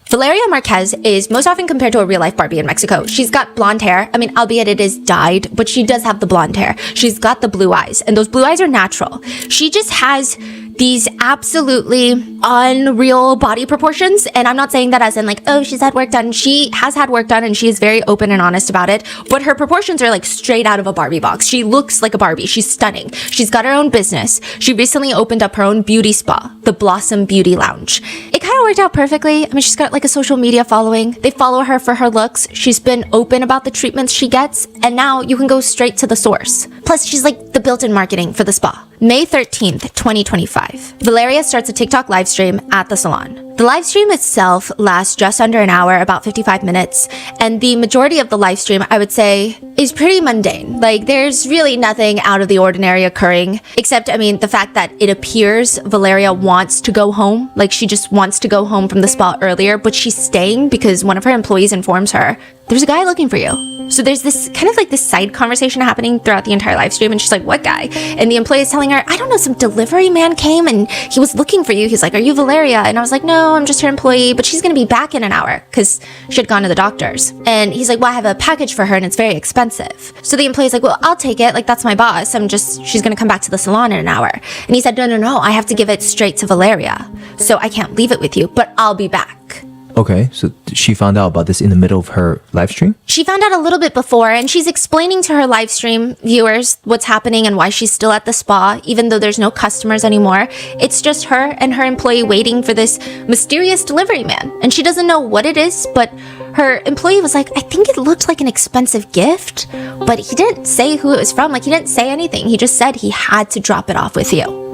Valeria Marquez is most often compared to a real-life Barbie in Mexico. She's got blonde hair. I mean, albeit it is dyed, but she does have the blonde hair. She's got the blue eyes, and those blue eyes are natural. She just has these absolutely unreal body proportions, and I'm not saying that as in like, oh, she's had work done. She has had work done, and she is very open and honest about it, but her proportions are like straight out of a Barbie box. She looks like a Barbie. She's stunning. She's got her own business. She recently opened up her own beauty spa, the Blossom Beauty Lounge. It kind of worked out perfectly. I mean, she's got like a social media following. They follow her for her looks. She's been open about the treatments she gets, and now you can go straight to the source. Plus, she's like the built-in marketing for the spa. May 13th, 2025. Valeria starts a TikTok live stream at the salon. The live stream itself lasts just under an hour, about 55 minutes, and the majority of the live stream, I would say, is pretty mundane. Like, there's really nothing out of the ordinary occurring, except, I mean, the fact that it appears Valeria wants to go home. Like, she just wants to go home from the spa earlier, but she's staying because one of her employees informs her, there's a guy looking for you. So there's this kind of like this side conversation happening throughout the entire live stream, and she's like, what guy? And the employee is telling her, I don't know, some delivery man came and he was looking for you. He's like, are you Valeria? And I was like, no, I'm just her employee, but she's gonna be back in an hour because she had gone to the doctor's. And he's like, well, I have a package for her and it's very expensive. So the employee's like, well, I'll take it. Like, that's my boss. She's gonna come back to the salon in an hour. And he said, no, I have to give it straight to Valeria. So I can't leave it with you, but I'll be back. Okay, so she found out about this in the middle of her live stream? She found out a little bit before, and she's explaining to her live stream viewers what's happening and why she's still at the spa, even though there's no customers anymore. It's just her and her employee waiting for this mysterious delivery man. And she doesn't know what it is, but her employee was like, I think it looked like an expensive gift, but he didn't say who it was from. Like, he didn't say anything. He just said he had to drop it off with you.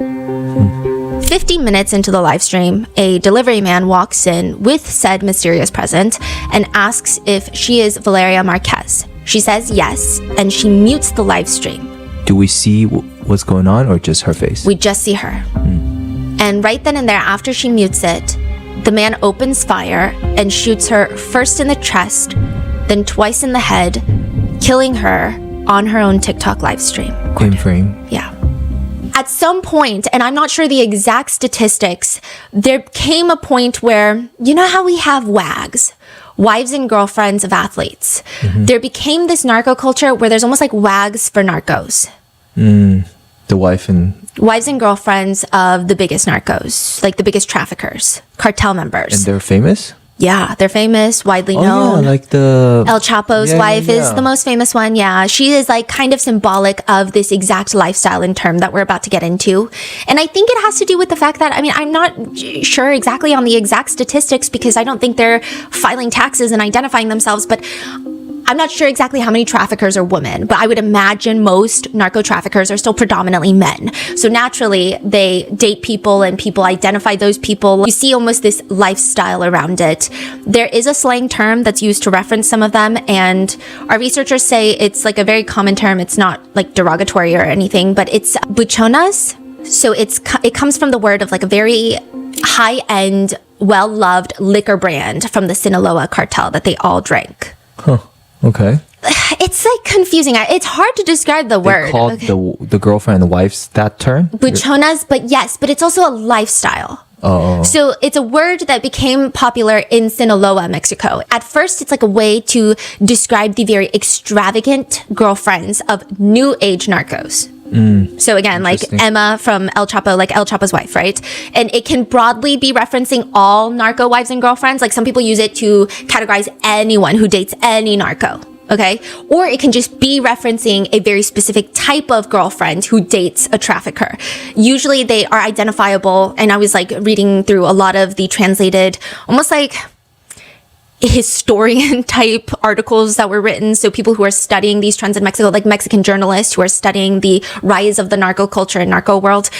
50 minutes into the live stream, a delivery man walks in with said mysterious present and asks if she is Valeria Marquez. She says yes, and she mutes the live stream. Do we see what's going on or just her face? We just see her. And right then and there, after she mutes it, the man opens fire and shoots her first in the chest, then twice in the head, killing her on her own TikTok live stream. In frame? Yeah. At some point, and I'm not sure the exact statistics, there came a point where, you know how we have WAGs, wives and girlfriends of athletes. There became this narco culture where there's almost like WAGs for narcos. The wives and girlfriends of the biggest narcos, like the biggest traffickers, cartel members. And they're famous? Yeah, they're famous, widely known. Yeah, like the El Chapo's wife is the most famous one. Yeah, she is like kind of symbolic of this exact lifestyle and term that we're about to get into. And I think it has to do with the fact that, I mean, I'm not sure exactly on the exact statistics because I don't think they're filing taxes and identifying themselves, but I'm not sure exactly how many traffickers are women, but I would imagine most narco traffickers are still predominantly men. So naturally, they date people and people identify those people. You see almost this lifestyle around it. There is a slang term that's used to reference some of them, and our researchers say it's like a very common term. It's not like derogatory or anything, but it's buchonas. So it comes from the word of like a very high-end, well-loved liquor brand from the Sinaloa cartel that they all drank. Huh. Okay. It's like confusing. It's hard to describe the word. They called the girlfriend and the wives that term? Buchonas, but yes, but it's also a lifestyle. Oh. So it's a word that became popular in Sinaloa, Mexico. At first, it's like a way to describe the very extravagant girlfriends of new age narcos. So again, like Emma from El Chapo, like El Chapo's wife, right? And it can broadly be referencing all narco wives and girlfriends. Like some people use it to categorize anyone who dates any narco. Okay. Or it can just be referencing a very specific type of girlfriend who dates a trafficker. Usually they are identifiable. And I was like reading through a lot of the translated, almost like historian type articles that were written. So people who are studying these trends in Mexico, like Mexican journalists who are studying the rise of the narco culture and narco world.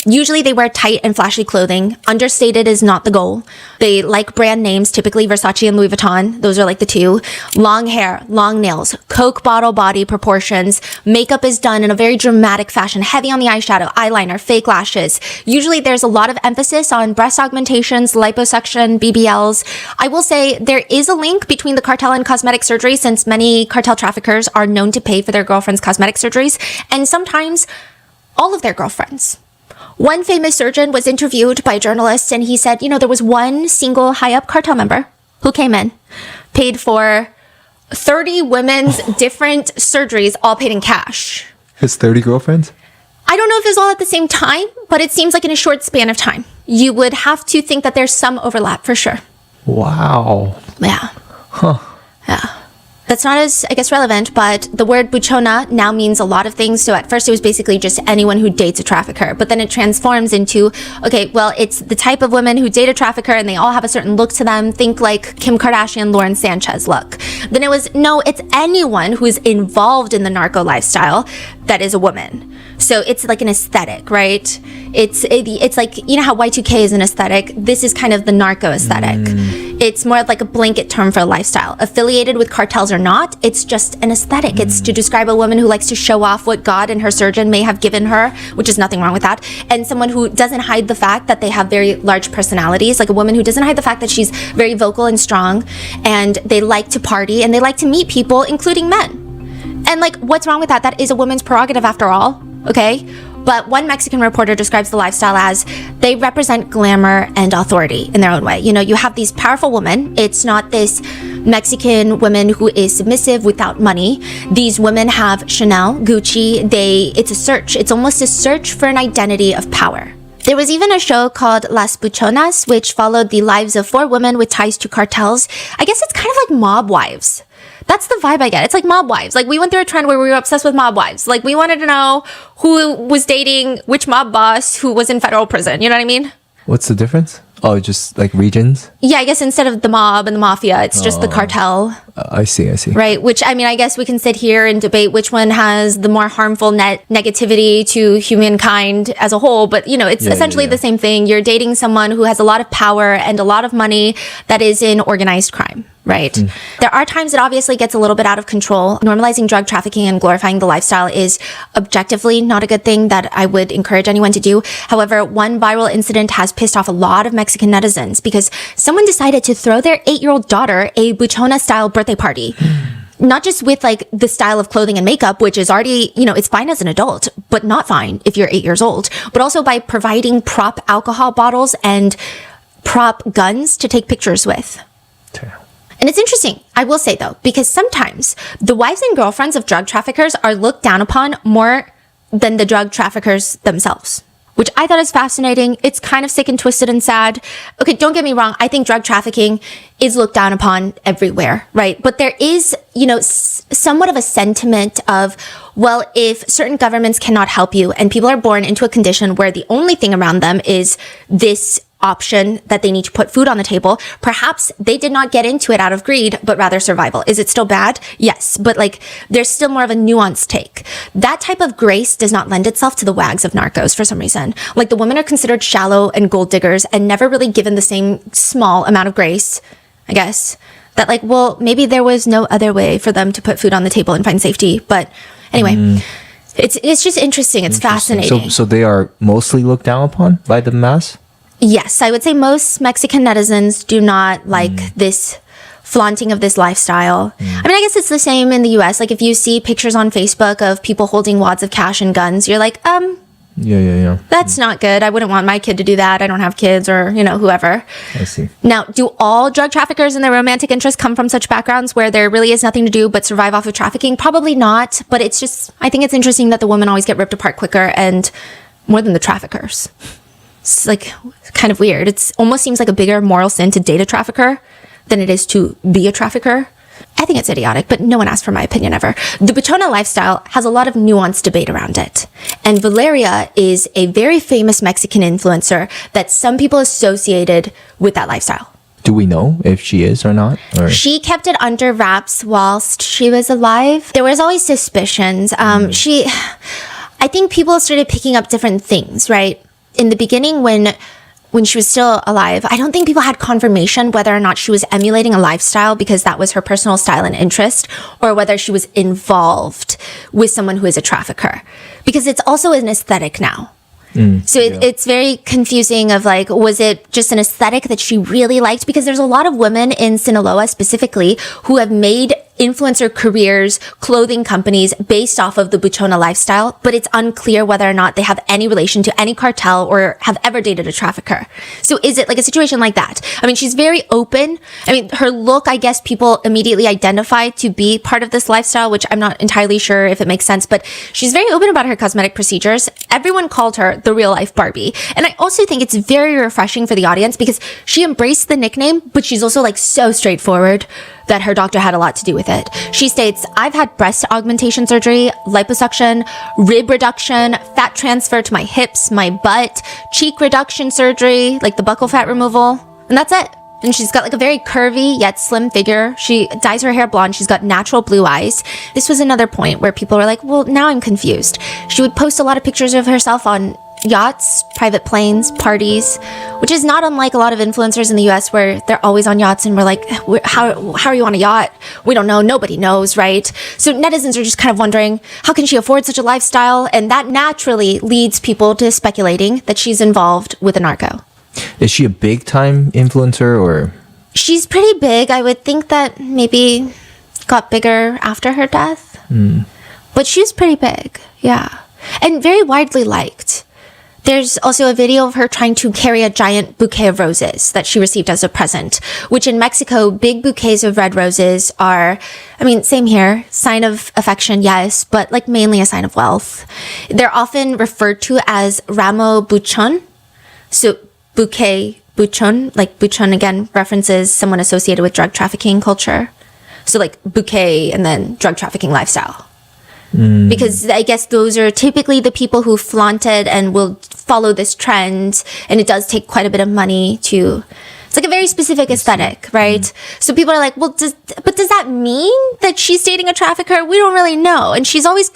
Usually they wear tight and flashy clothing. Understated is not the goal. They like brand names, typically Versace and Louis Vuitton. Those are like the two. Long hair, long nails, Coke bottle body proportions. Makeup is done in a very dramatic fashion, heavy on the eyeshadow, eyeliner, fake lashes. Usually there's a lot of emphasis on breast augmentations, liposuction, BBLs. I will say there is a link between the cartel and cosmetic surgery, since many cartel traffickers are known to pay for their girlfriends' cosmetic surgeries, and sometimes all of their girlfriends. One famous surgeon was interviewed by journalists, and he said, you know, there was one single high-up cartel member who came in, paid for 30 women's different surgeries, all paid in cash. His 30 girlfriends? I don't know if it was all at the same time, but it seems like in a short span of time. You would have to think that there's some overlap for sure. Wow. Yeah. Huh. Yeah. That's not as, I guess, relevant, but the word buchona now means a lot of things. So at first it was basically just anyone who dates a trafficker, but then it transforms into, okay, well, it's the type of women who date a trafficker and they all have a certain look to them. Think like Kim Kardashian, Lauren Sanchez look. Then it was, no, it's anyone who is involved in the narco lifestyle that is a woman. So it's like an aesthetic, right? It's like, you know how Y2K is an aesthetic? This is kind of the narco aesthetic. It's more like a blanket term for a lifestyle. Affiliated with cartels or not, it's just an aesthetic. It's to describe a woman who likes to show off what God and her surgeon may have given her, which is nothing wrong with that. And someone who doesn't hide the fact that they have very large personalities, like a woman who doesn't hide the fact that she's very vocal and strong, and they like to party, and they like to meet people, including men. And like, what's wrong with that? That is a woman's prerogative after all. Okay? But one Mexican reporter describes the lifestyle as they represent glamour and authority in their own way. You know, you have these powerful women. It's not this Mexican woman who is submissive without money. These women have Chanel, Gucci. It's a search. It's almost a search for an identity of power. There was even a show called Las Buchonas, which followed the lives of 4 women with ties to cartels. I guess it's kind of like mob wives. That's the vibe I get. It's like mob wives. Like, we went through a trend where we were obsessed with mob wives. Like, we wanted to know who was dating which mob boss who was in federal prison. You know what I mean? What's the difference? Oh, just like regions? Yeah, I guess instead of the mob and the mafia, it's just the cartel. I see. Right, which, I mean, I guess we can sit here and debate which one has the more harmful negativity to humankind as a whole, but, you know, it's essentially the same thing. You're dating someone who has a lot of power and a lot of money that is in organized crime. Right. There are times it obviously gets a little bit out of control. Normalizing drug trafficking and glorifying the lifestyle is objectively not a good thing that I would encourage anyone to do. However, one viral incident has pissed off a lot of Mexican netizens because someone decided to throw their 8-year-old daughter a buchona style birthday party. Not just with like the style of clothing and makeup, which is already, you know, it's fine as an adult, but not fine if you're 8 years old, but also by providing prop alcohol bottles and prop guns to take pictures with. And it's interesting, I will say though, because sometimes the wives and girlfriends of drug traffickers are looked down upon more than the drug traffickers themselves, which I thought is fascinating. It's kind of sick and twisted and sad. Okay, don't get me wrong. I think drug trafficking is looked down upon everywhere, right? But there is, you know, somewhat of a sentiment of, well, if certain governments cannot help you and people are born into a condition where the only thing around them is this option that they need to put food on the table, perhaps they did not get into it out of greed, but rather survival. Is it still bad? Yes. But like, there's still more of a nuanced take. That type of grace does not lend itself to the wags of narcos for some reason. Like, the women are considered shallow and gold diggers and never really given the same small amount of grace, I guess, that like, well, maybe there was no other way for them to put food on the table and find safety. But anyway, it's just interesting. It's fascinating. So they are mostly looked down upon by the mass? Yes, I would say most Mexican netizens do not like this flaunting of this lifestyle. I mean, I guess it's the same in the US. Like, if you see pictures on Facebook of people holding wads of cash and guns, you're like, Yeah. that's not good. I wouldn't want my kid to do that. I don't have kids, or, you know, whoever. I see. Now, do all drug traffickers and their romantic interests come from such backgrounds where there really is nothing to do but survive off of trafficking? Probably not. But it's just, I think it's interesting that the women always get ripped apart quicker and more than the traffickers. It's like kind of weird. It almost seems like a bigger moral sin to date a trafficker than it is to be a trafficker. I think it's idiotic, but no one asked for my opinion ever. The buchona lifestyle has a lot of nuanced debate around it. And Valeria is a very famous Mexican influencer that some people associated with that lifestyle. Do we know if she is or not? Or? She kept it under wraps whilst she was alive. There was always suspicions. I think people started picking up different things, right? In the beginning, when she was still alive, I don't think people had confirmation whether or not she was emulating a lifestyle because that was her personal style and interest, or whether she was involved with someone who is a trafficker. Because it's also an aesthetic now. So it's very confusing of like, was it just an aesthetic that she really liked? Because there's a lot of women in Sinaloa specifically who have made influencer careers, clothing companies based off of the buchona lifestyle, but it's unclear whether or not they have any relation to any cartel or have ever dated a trafficker. So is it like a situation like that? I mean, she's very open. I mean, her look, I guess people immediately identify to be part of this lifestyle, which I'm not entirely sure if it makes sense, but she's very open about her cosmetic procedures. Everyone called her the real life Barbie. And I also think it's very refreshing for the audience because she embraced the nickname, but she's also like so straightforward that her doctor had a lot to do with it. She states, I've had breast augmentation surgery, liposuction, rib reduction, fat transfer to my hips, my butt, cheek reduction surgery, like the buccal fat removal, and that's it. And she's got like a very curvy yet slim figure. She dyes her hair blonde. She's got natural blue eyes. This was another point where people were like, well, now I'm confused. She would post a lot of pictures of herself on yachts, private planes, parties, which is not unlike a lot of influencers in the US where they're always on yachts and we're like, how are you on a yacht? We don't know. Nobody knows, right? So netizens are just kind of wondering, how can she afford such a lifestyle? And that naturally leads people to speculating that she's involved with a narco. Is she a big time influencer or? She's pretty big. I would think that maybe got bigger after her death. But she's pretty big, yeah. And very widely liked. There's also a video of her trying to carry a giant bouquet of roses that she received as a present, which in Mexico, big bouquets of red roses are, I mean, same here, sign of affection, yes, but like mainly a sign of wealth. They're often referred to as ramo buchon. So bouquet buchon, like buchon again references someone associated with drug trafficking culture. So like bouquet and then drug trafficking lifestyle. Because I guess those are typically the people who flaunt it and will follow this trend. And it does take quite a bit of money to, it's like a very specific aesthetic, right? So people are like, well, does that mean that she's dating a trafficker? We don't really know. And she's always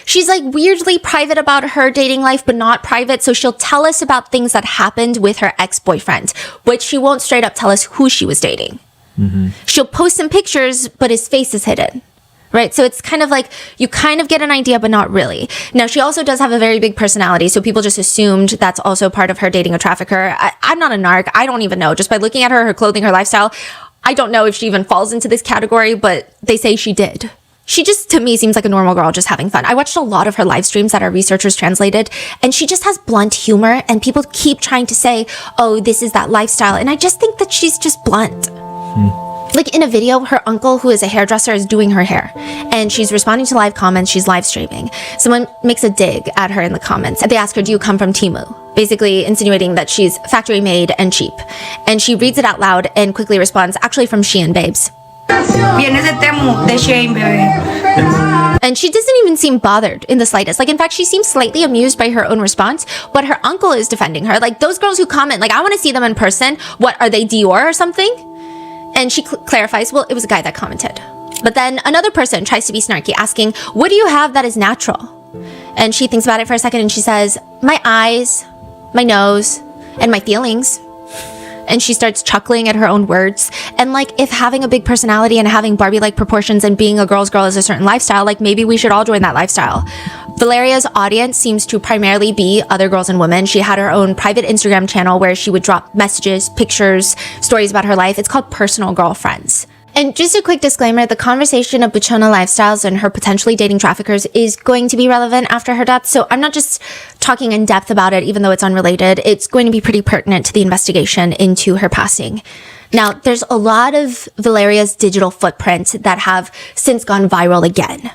she's like weirdly private about her dating life, but not private. So she'll tell us about things that happened with her ex-boyfriend, but she won't straight up tell us who she was dating. She'll post some pictures, but his face is hidden. Right? So it's kind of like you kind of get an idea, but not really. Now, she also does have a very big personality. So people just assumed that's also part of her dating a trafficker. I'm not a narc. I don't even know. Just by looking at her clothing, her lifestyle, I don't know if she even falls into this category, but they say she did. She just, to me, seems like a normal girl just having fun. I watched a lot of her live streams that our researchers translated, and she just has blunt humor, and people keep trying to say, oh, this is that lifestyle. And I just think that she's just blunt. Like in a video, her uncle, who is a hairdresser, is doing her hair and she's responding to live comments. She's live streaming. Someone makes a dig at her in the comments. They ask her, do you come from Temu? Basically insinuating that she's factory made and cheap. And she reads it out loud and quickly responds, actually from Shein, babes. Vienes de Temu, de Shein, bebé. And she doesn't even seem bothered in the slightest. Like, in fact, she seems slightly amused by her own response, but her uncle is defending her. Like, those girls who comment, like, I want to see them in person. What, are they Dior or something? And she clarifies, well, it was a guy that commented. But then another person tries to be snarky, asking, what do you have that is natural? And she thinks about it for a second and she says, my eyes, my nose, and my feelings. And she starts chuckling at her own words. And like, if having a big personality and having Barbie-like proportions and being a girl's girl is a certain lifestyle, like maybe we should all join that lifestyle. Valeria's audience seems to primarily be other girls and women. She had her own private Instagram channel where she would drop messages, pictures, stories about her life. It's called Personal Girlfriends. And just a quick disclaimer, the conversation of buchona lifestyles and her potentially dating traffickers is going to be relevant after her death. So I'm not just talking in depth about it, even though it's unrelated. It's going to be pretty pertinent to the investigation into her passing. Now, there's a lot of Valeria's digital footprints that have since gone viral again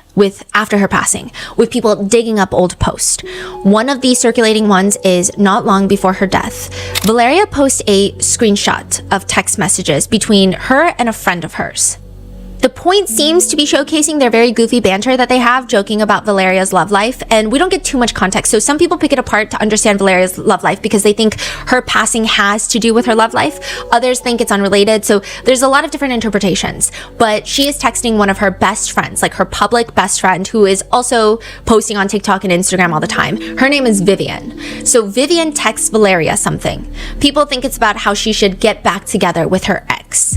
after her passing, with people digging up old posts. One of these circulating ones is not long before her death. Valeria posts a screenshot of text messages between her and a friend of hers. The point seems to be showcasing their very goofy banter that they have, joking about Valeria's love life, and we don't get too much context. So some people pick it apart to understand Valeria's love life because they think her passing has to do with her love life. Others think it's unrelated, so there's a lot of different interpretations. But she is texting one of her best friends, like her public best friend, who is also posting on TikTok and Instagram all the time. Her name is Vivian. So Vivian texts Valeria something. People think it's about how she should get back together with her ex.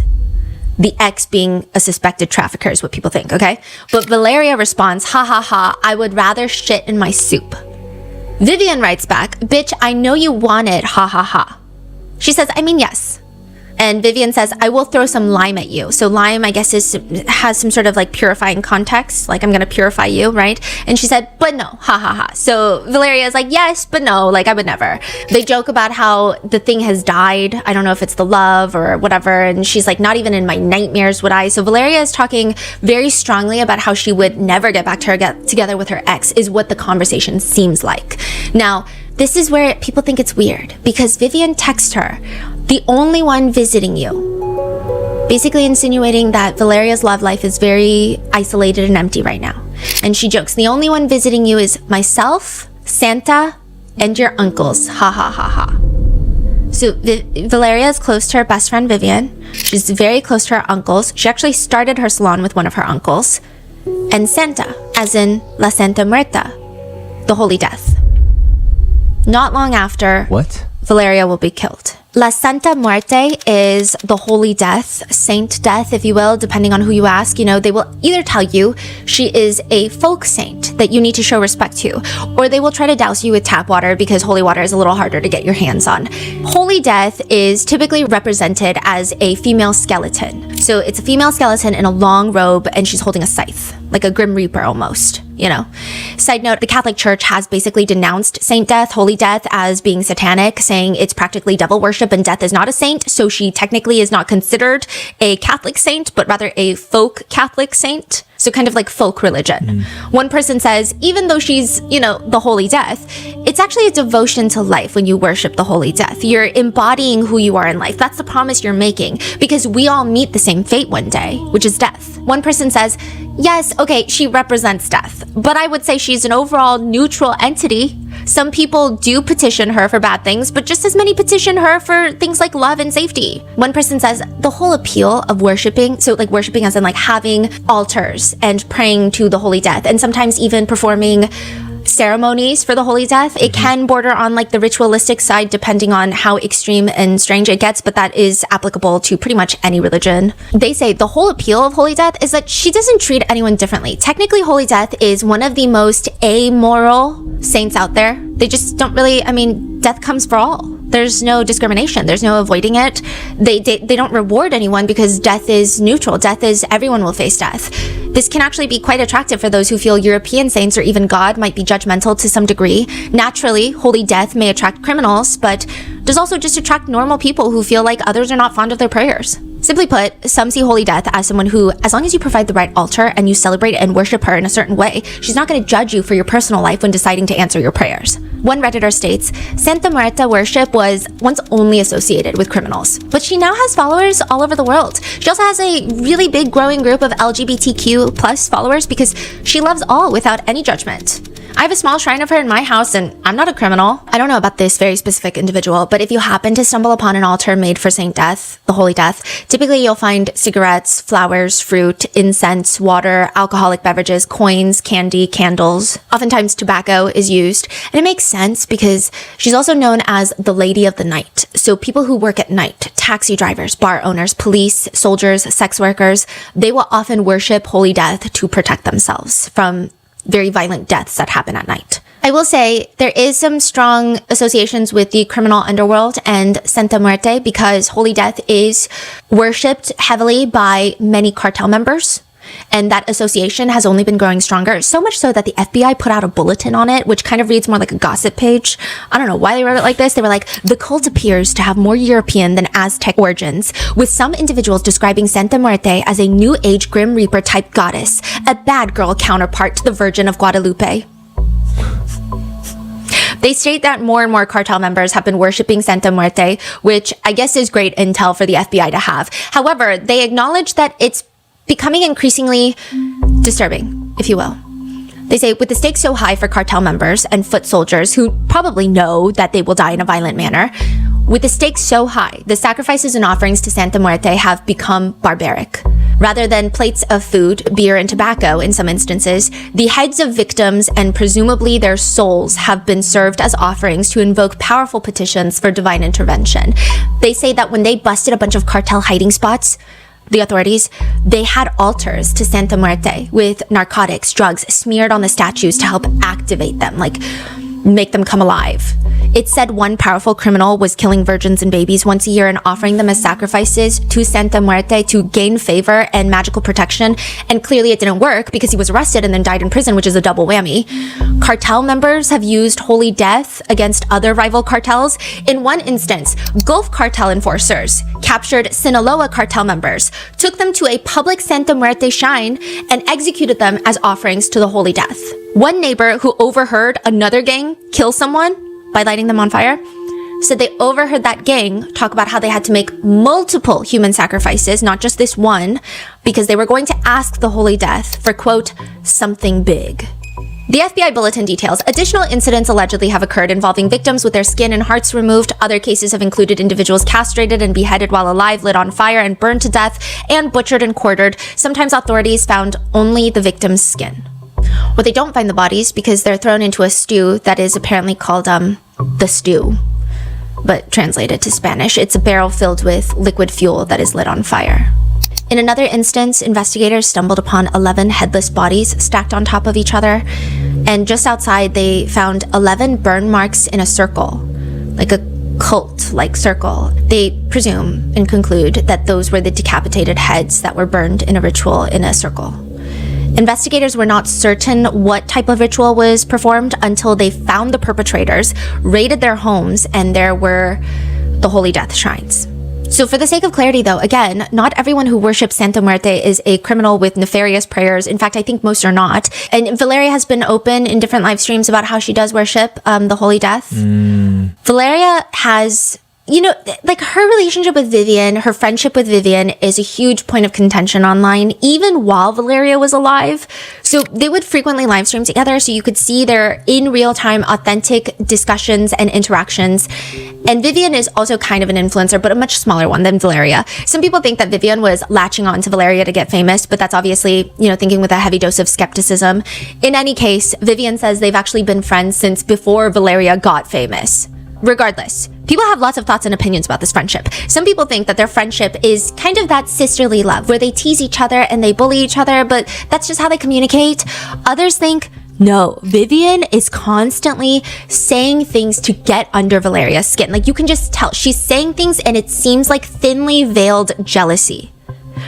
The ex being a suspected trafficker is what people think, okay? But Valeria responds, ha ha ha, I would rather shit in my soup. Vivian writes back, bitch, I know you want it, ha ha ha. She says, I mean, yes. And Vivian says, I will throw some lime at you. So lime, I guess, has some sort of like purifying context. Like, I'm going to purify you, right? And she said, but no, ha ha ha. So Valeria is like, yes, but no, like I would never. They joke about how the thing has died. I don't know if it's the love or whatever. And she's like, not even in my nightmares would I. So Valeria is talking very strongly about how she would never get back together with her ex, is what the conversation seems like. Now, this is where people think it's weird, because Vivian texts her, the only one visiting you, basically insinuating that Valeria's love life is very isolated and empty right now. And she jokes, the only one visiting you is myself, Santa, and your uncles. Ha ha ha ha. So Valeria is close to her best friend Vivian. She's very close to her uncles. She actually started her salon with one of her uncles. And Santa, as in La Santa Muerta, the Holy Death. Not long after, What? Valeria will be killed. La Santa Muerte is the holy death, saint death, if you will, depending on who you ask. You know, they will either tell you she is a folk saint that you need to show respect to, or they will try to douse you with tap water because holy water is a little harder to get your hands on. Holy death is typically represented as a female skeleton. So it's a female skeleton in a long robe, and she's holding a scythe, like a Grim Reaper almost, you know. Side note, the Catholic Church has basically denounced saint death, holy death, as being satanic, saying it's practically devil worship and death is not a saint, so she technically is not considered a Catholic saint, but rather a folk Catholic saint. So kind of like folk religion. One person says, even though she's, you know, the holy death, it's actually a devotion to life when you worship the holy death. You're embodying who you are in life. That's the promise you're making, because we all meet the same fate one day, which is death. One person says, yes, okay, she represents death, but I would say she's an overall neutral entity. Some people do petition her for bad things, but just as many petition her for things like love and safety. One person says the whole appeal of worshiping, so like worshiping as in like having altars and praying to the holy death, and sometimes even performing ceremonies for the holy death, it can border on like the ritualistic side depending on how extreme and strange it gets, but that is applicable to pretty much any religion. They say the whole appeal of holy death is that she doesn't treat anyone differently. Technically, holy death is one of the most amoral saints out there. They just don't really, I mean, death comes for all. There's no discrimination. There's no avoiding it. They don't reward anyone because death is neutral. Death is, everyone will face death. This can actually be quite attractive for those who feel European saints or even God might be judgmental to some degree. Naturally, holy death may attract criminals, but does also just attract normal people who feel like others are not fond of their prayers. Simply put, some see holy death as someone who, as long as you provide the right altar and you celebrate and worship her in a certain way, she's not going to judge you for your personal life when deciding to answer your prayers. One Redditor states, Santa Muerta worship was once only associated with criminals, but she now has followers all over the world. She also has a really big growing group of LGBTQ plus followers because she loves all without any judgment. I have a small shrine of her in my house, and I'm not a criminal. I don't know about this very specific individual, but if you happen to stumble upon an altar made for Saint Death, the Holy Death, typically you'll find cigarettes, flowers, fruit, incense, water, alcoholic beverages, coins, candy, candles. Oftentimes tobacco is used, and it makes sense because she's also known as the Lady of the Night. So people who work at night, taxi drivers, bar owners, police, soldiers, sex workers, they will often worship Holy Death to protect themselves from very violent deaths that happen at night. I will say there is some strong associations with the criminal underworld and Santa Muerte because Holy Death is worshipped heavily by many cartel members. And that association has only been growing stronger, so much so that the FBI put out a bulletin on it, which kind of reads more like a gossip page. I don't know why they wrote it like this. They were like, the cult appears to have more European than Aztec origins, with some individuals describing Santa Muerte as a New Age Grim Reaper type goddess, a bad girl counterpart to the Virgin of Guadalupe. They state that more and more cartel members have been worshipping Santa Muerte, which I guess is great intel for the FBI to have. However, they acknowledge that it's becoming increasingly disturbing, if you will. They say, with the stakes so high for cartel members and foot soldiers who probably know that they will die in a violent manner, with the stakes so high, the sacrifices and offerings to Santa Muerte have become barbaric. Rather than plates of food, beer, and tobacco in some instances, the heads of victims and presumably their souls have been served as offerings to invoke powerful petitions for divine intervention. They say that when they busted a bunch of cartel hiding spots, the authorities, they had altars to Santa Muerte with narcotics, drugs smeared on the statues to help activate them. Like, make them come alive. It said one powerful criminal was killing virgins and babies once a year and offering them as sacrifices to Santa Muerte to gain favor and magical protection. And clearly it didn't work because he was arrested and then died in prison, which is a double whammy. Cartel members have used holy death against other rival cartels. In one instance, Gulf cartel enforcers captured Sinaloa cartel members, took them to a public Santa Muerte shrine, and executed them as offerings to the holy death. One neighbor who overheard another gang kill someone by lighting them on fire said they overheard that gang talk about how they had to make multiple human sacrifices, not just this one, because they were going to ask the holy death for, quote, something big. The FBI bulletin details additional incidents allegedly have occurred involving victims with their skin and hearts removed. Other cases have included individuals castrated and beheaded while alive, lit on fire and burned to death, and butchered and quartered. Sometimes authorities found only the victim's skin. Well, they don't find the bodies because they're thrown into a stew that is apparently called, the stew. But translated to Spanish, it's a barrel filled with liquid fuel that is lit on fire. In another instance, investigators stumbled upon 11 headless bodies stacked on top of each other. And just outside, they found 11 burn marks in a circle, like a cult-like circle. They presume and conclude that those were the decapitated heads that were burned in a ritual in a circle. Investigators were not certain what type of ritual was performed until they found the perpetrators, raided their homes, and there were the Holy Death shrines. So for the sake of clarity though, again, not everyone who worships Santa Muerte is a criminal with nefarious prayers. In fact, I think most are not. And Valeria has been open in different live streams about how she does worship the Holy Death. Valeria has... You know, like her relationship with Vivian, her friendship with Vivian is a huge point of contention online, even while Valeria was alive. So they would frequently live stream together so you could see their in real time authentic discussions and interactions. And Vivian is also kind of an influencer, but a much smaller one than Valeria. Some people think that Vivian was latching on to Valeria to get famous, but that's obviously, you know, thinking with a heavy dose of skepticism. In any case, Vivian says they've actually been friends since before Valeria got famous. Regardless, people have lots of thoughts and opinions about this friendship. Some people think that their friendship is kind of that sisterly love where they tease each other and they bully each other, but that's just how they communicate. Others think, no, Vivian is constantly saying things to get under Valeria's skin. Like you can just tell she's saying things and it seems like thinly veiled jealousy.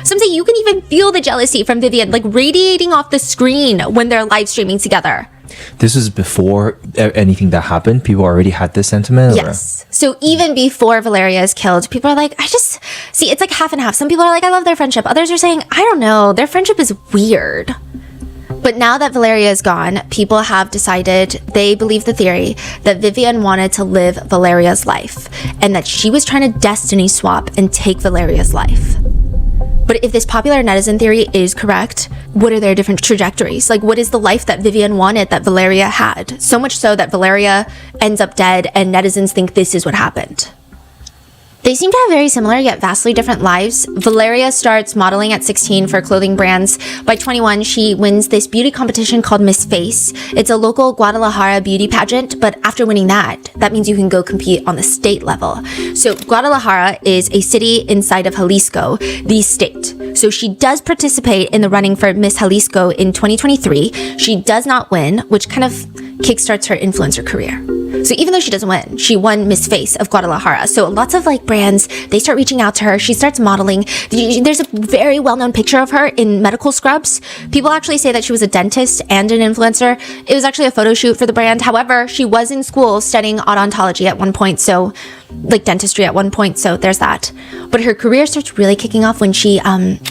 Some say you can even feel the jealousy from Vivian, like radiating off the screen when they're live streaming together. This is before anything that happened. People already had this sentiment? Yes. So even before Valeria is killed, people are like, see, it's like half and half. Some people are like, I love their friendship. Others are saying, I don't know, their friendship is weird. But now that Valeria is gone, people have decided, they believe the theory that Vivian wanted to live Valeria's life and that she was trying to destiny swap and take Valeria's life. But if this popular netizen theory is correct, what are their different trajectories? Like, what is the life that Vivian wanted that Valeria had? So much so that Valeria ends up dead and netizens think this is what happened. They seem to have very similar yet vastly different lives. Valeria starts modeling at 16 for clothing brands. By 21, she wins this beauty competition called Miss Face. It's a local Guadalajara beauty pageant, but after winning that means you can go compete on the state level. So Guadalajara is a city inside of Jalisco, the state. So she does participate in the running for Miss Jalisco in 2023. She does not win, which kind of kickstarts her influencer career. So even though she doesn't win, she won Miss Face of Guadalajara. So lots of like brands, they start reaching out to her. She starts modeling. There's a very well-known picture of her in medical scrubs. People actually say that she was a dentist and an influencer. It was actually a photo shoot for the brand. However, she was in school studying odontology at one point. So like dentistry at one point. So there's that. But her career starts really kicking off when she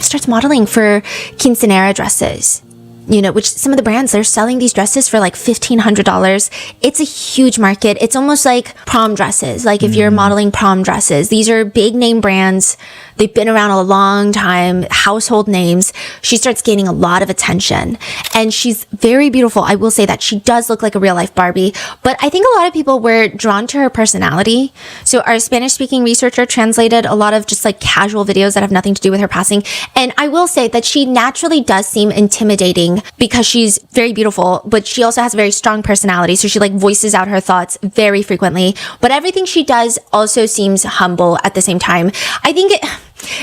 starts modeling for quinceanera dresses. You know, which some of the brands, they're selling these dresses for like $1,500. It's a huge market. It's almost like prom dresses. Like if you're modeling prom dresses, these are big name brands. They've been around a long time, household names. She starts gaining a lot of attention and she's very beautiful. I will say that she does look like a real life Barbie, but I think a lot of people were drawn to her personality. So our Spanish speaking researcher translated a lot of just like casual videos that have nothing to do with her passing. And I will say that she naturally does seem intimidating because she's very beautiful, but she also has a very strong personality. So she like voices out her thoughts very frequently, but everything she does also seems humble at the same time. I think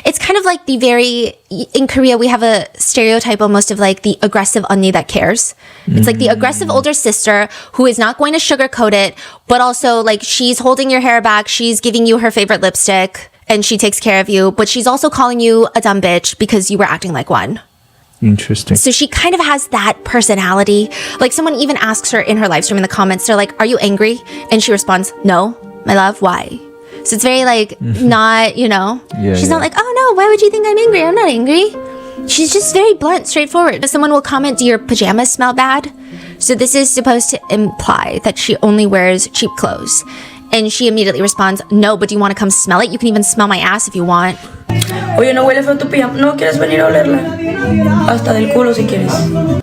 It's kind of like in Korea, we have a stereotype almost of like the aggressive 언니 that cares. It's like the aggressive older sister who is not going to sugarcoat it, but also like she's holding your hair back, she's giving you her favorite lipstick, and she takes care of you, but she's also calling you a dumb bitch because you were acting like one. Interesting. So she kind of has that personality. Like someone even asks her in her live stream in the comments, they're like, "Are you angry?" And she responds, "No, my love, why?" So it's very like not, she's not like, "Oh no, why would you think I'm angry? I'm not angry." She's just very blunt, straightforward. Someone will comment, "Do your pajamas smell bad?" So this is supposed to imply that she only wears cheap clothes. And she immediately responds, "No, but do you want to come smell it? You can even smell my ass if you want." Oye, no huele feo tu pijama. ¿No quieres venir a olerla? Hasta del culo si quieres.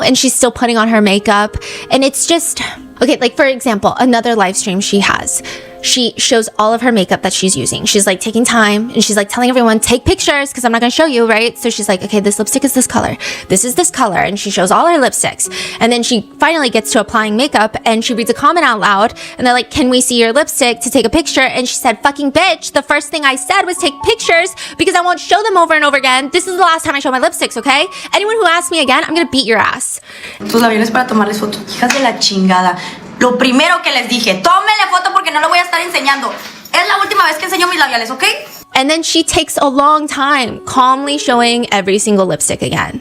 And she's still putting on her makeup. And it's just... Okay, like for example, another live stream she has. She shows all of her makeup that she's using. She's like taking time and she's like telling everyone, take pictures because I'm not going to show you, right? So she's like, okay, this lipstick is this color. This is this color. And she shows all her lipsticks. And then she finally gets to applying makeup and she reads a comment out loud. And they're like, "Can we see your lipstick to take a picture?" And she said, "Fucking bitch, the first thing I said was take pictures because I won't show them over and over again. This is the last time I show my lipsticks, okay? Anyone who asks me again, I'm going to beat your ass." Tus labiales para tomarles fotos. Hijas de la chingada. Lo primero que les dije, tómenle foto porque no lo voy a estar enseñando. Es la última vez que enseño mis labiales, ¿ok? And then she takes a long time calmly showing every single lipstick again.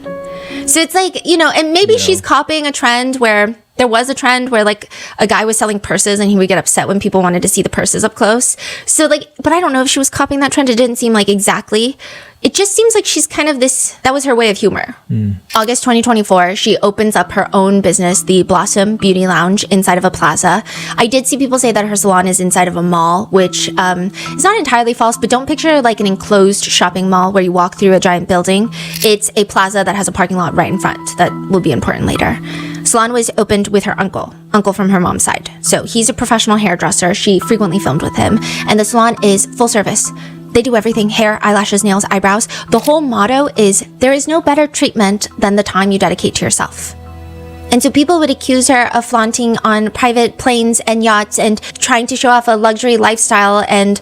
So it's like, and maybe she's copying a trend where there was a trend where like a guy was selling purses and he would get upset when people wanted to see the purses up close. So like, but I don't know if she was copying that trend. It didn't seem like exactly. It just seems like she's kind of that was her way of humor. August 2024, she opens up her own business, the Blossom Beauty Lounge, inside of a plaza. I did see people say that her salon is inside of a mall, which is not entirely false, but don't picture like an enclosed shopping mall where you walk through a giant building. It's a plaza that has a parking lot right in front. That will be important later. Salon was opened with her uncle from her mom's side. So he's a professional hairdresser. She frequently filmed with him. And the salon is full service. They do everything: hair, eyelashes, nails, eyebrows. The whole motto is, there is no better treatment than the time you dedicate to yourself. And so people would accuse her of flaunting on private planes and yachts and trying to show off a luxury lifestyle. And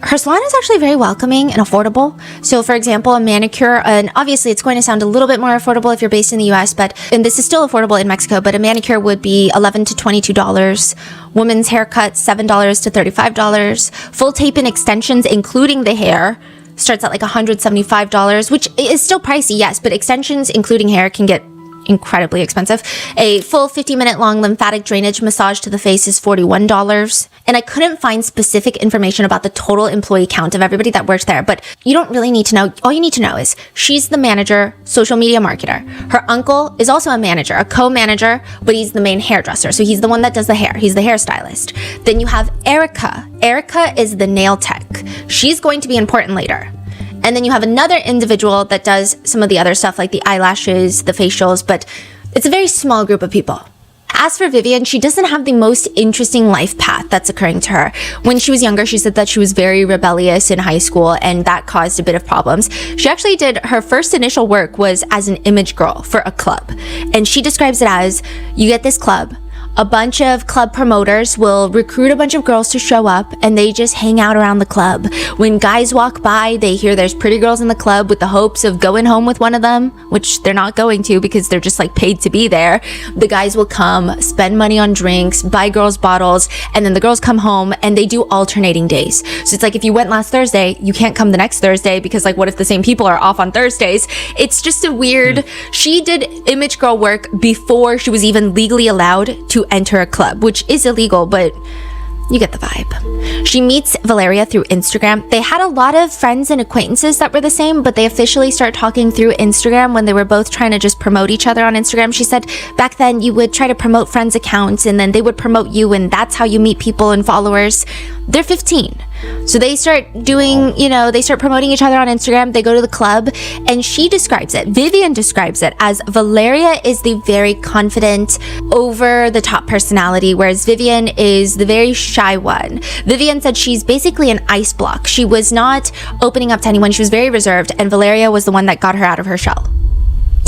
her salon is actually very welcoming and affordable. So for example, a manicure, and obviously it's going to sound a little bit more affordable if you're based in the US, and this is still affordable in Mexico, but a manicure would be $11 to $22. Women's haircut, $7 to $35. Full tape and extensions, including the hair, starts at like $175, which is still pricey, yes, but extensions, including hair, can get incredibly expensive. A full 50-minute long lymphatic drainage massage to the face is $41. And I couldn't find specific information about the total employee count of everybody that works there, but you don't really need to know. All you need to know is she's the manager, social media marketer. Her uncle is also a manager, a co-manager, but he's the main hairdresser. So he's the one that does the hair. He's the hairstylist. Then you have Erica. Erica is the nail tech. She's going to be important later. And then you have another individual that does some of the other stuff like the eyelashes, the facials, but it's a very small group of people. As for Vivian, she doesn't have the most interesting life path that's occurring to her. When she was younger, she said that she was very rebellious in high school and that caused a bit of problems. She actually her first initial work was as an image girl for a club. And she describes it as, you get this club, a bunch of club promoters will recruit a bunch of girls to show up and they just hang out around the club. When guys walk by, they hear there's pretty girls in the club with the hopes of going home with one of them, which they're not going to because they're just like paid to be there. The guys will come, spend money on drinks, buy girls bottles, and then the girls come home and they do alternating days. So it's like if you went last Thursday, you can't come the next Thursday because like what if the same people are off on Thursdays? It's just a weird... She did image girl work before she was even legally allowed to enter a club, which is illegal, but you get the vibe. She meets Valeria through Instagram. They had a lot of friends and acquaintances that were the same, but they officially start talking through Instagram when they were both trying to just promote each other on Instagram. She said back then you would try to promote friends' accounts and then they would promote you and that's how you meet people and followers. They're 15. So they start doing, they start promoting each other on Instagram. They go to the club and she describes it. Vivian describes it as Valeria is the very confident, over the top personality, whereas Vivian is the very shy one. Vivian said she's basically an ice block. She was not opening up to anyone. She was very reserved and Valeria was the one that got her out of her shell.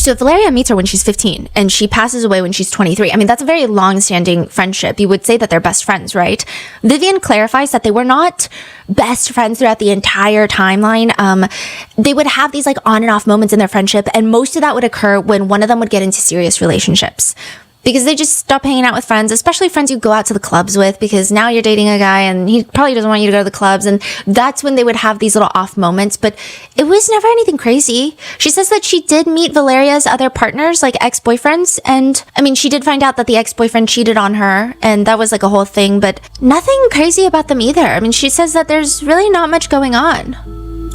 So Valeria meets her when she's 15 and she passes away when she's 23. I mean, that's a very long-standing friendship. You would say that they're best friends, right? Vivian clarifies that they were not best friends throughout the entire timeline. They would have these like on and off moments in their friendship, and most of that would occur when one of them would get into serious relationships. Because they just stop hanging out with friends, especially friends you go out to the clubs with, because now you're dating a guy and he probably doesn't want you to go to the clubs. And that's when they would have these little off moments. But it was never anything crazy. She says that she did meet Valeria's other partners, like ex-boyfriends. And I mean, she did find out that the ex-boyfriend cheated on her. And that was like a whole thing. But nothing crazy about them either. I mean, she says that there's really not much going on.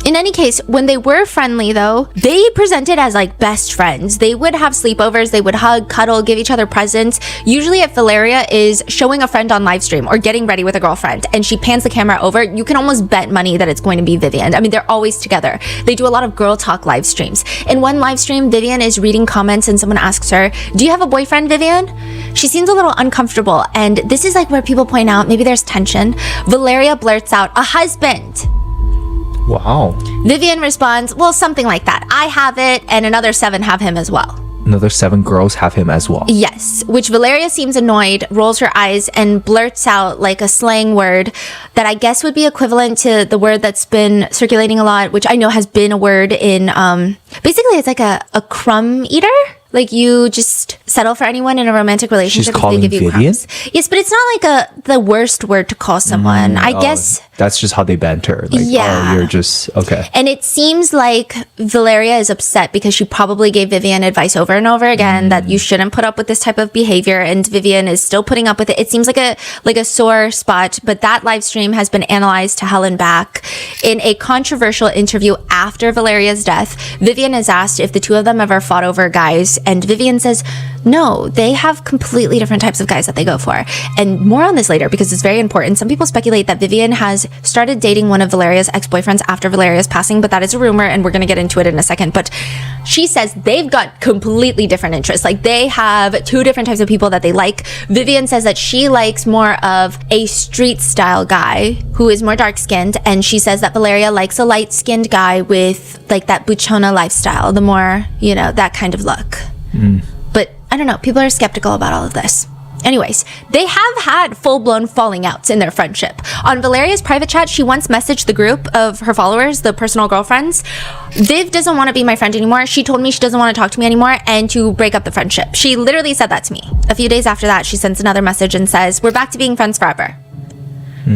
In any case, when they were friendly though, they presented as like best friends. They would have sleepovers, they would hug, cuddle, give each other presents. Usually if Valeria is showing a friend on live stream or getting ready with a girlfriend and she pans the camera over, you can almost bet money that it's going to be Vivian. I mean, they're always together. They do a lot of girl talk live streams. In one live stream, Vivian is reading comments and someone asks her, "Do you have a boyfriend, Vivian?" She seems a little uncomfortable, and this is like where people point out maybe there's tension. Valeria blurts out, "A husband." Wow. Vivian responds, "Well, something like that. I have it, and another 7 have him as well." Another 7 girls have him as well. Yes, which Valeria seems annoyed, rolls her eyes, and blurts out like a slang word that I guess would be equivalent to the word that's been circulating a lot, which I know has been a word in, basically it's like a crumb eater. Like you just settle for anyone in a romantic relationship She's calling if they give you Vivian? crumbs. Yes, but it's not like the worst word to call someone. I guess That's just how they banter. Like, Yeah. oh, you're just, okay. And it seems like Valeria is upset because she probably gave Vivian advice over and over again that you shouldn't put up with this type of behavior, and Vivian is still putting up with it. It seems like a sore spot, but that live stream has been analyzed to hell and back. In a controversial interview after Valeria's death, Vivian is asked if the two of them ever fought over guys, and Vivian says no, they have completely different types of guys that they go for. And more on this later because it's very important. Some people speculate that Vivian has started dating one of Valeria's ex-boyfriends after Valeria's passing, but that is a rumor and we're going to get into it in a second. But she says they've got completely different interests. Like they have 2 different types of people that they like. Vivian says that she likes more of a street style guy who is more dark skinned, and she says that Valeria likes a light skinned guy with like that buchona lifestyle, the more, you know, that kind of look. But I don't know, people are skeptical about all of this. Anyways, they have had full-blown falling outs in their friendship. On Valeria's private chat, she once messaged the group of her followers, the personal girlfriends, "Viv doesn't want to be my friend anymore. She told me she doesn't want to talk to me anymore and to break up the friendship." She literally said that to me. A few days after that, she sends another message and says, "We're back to being friends forever."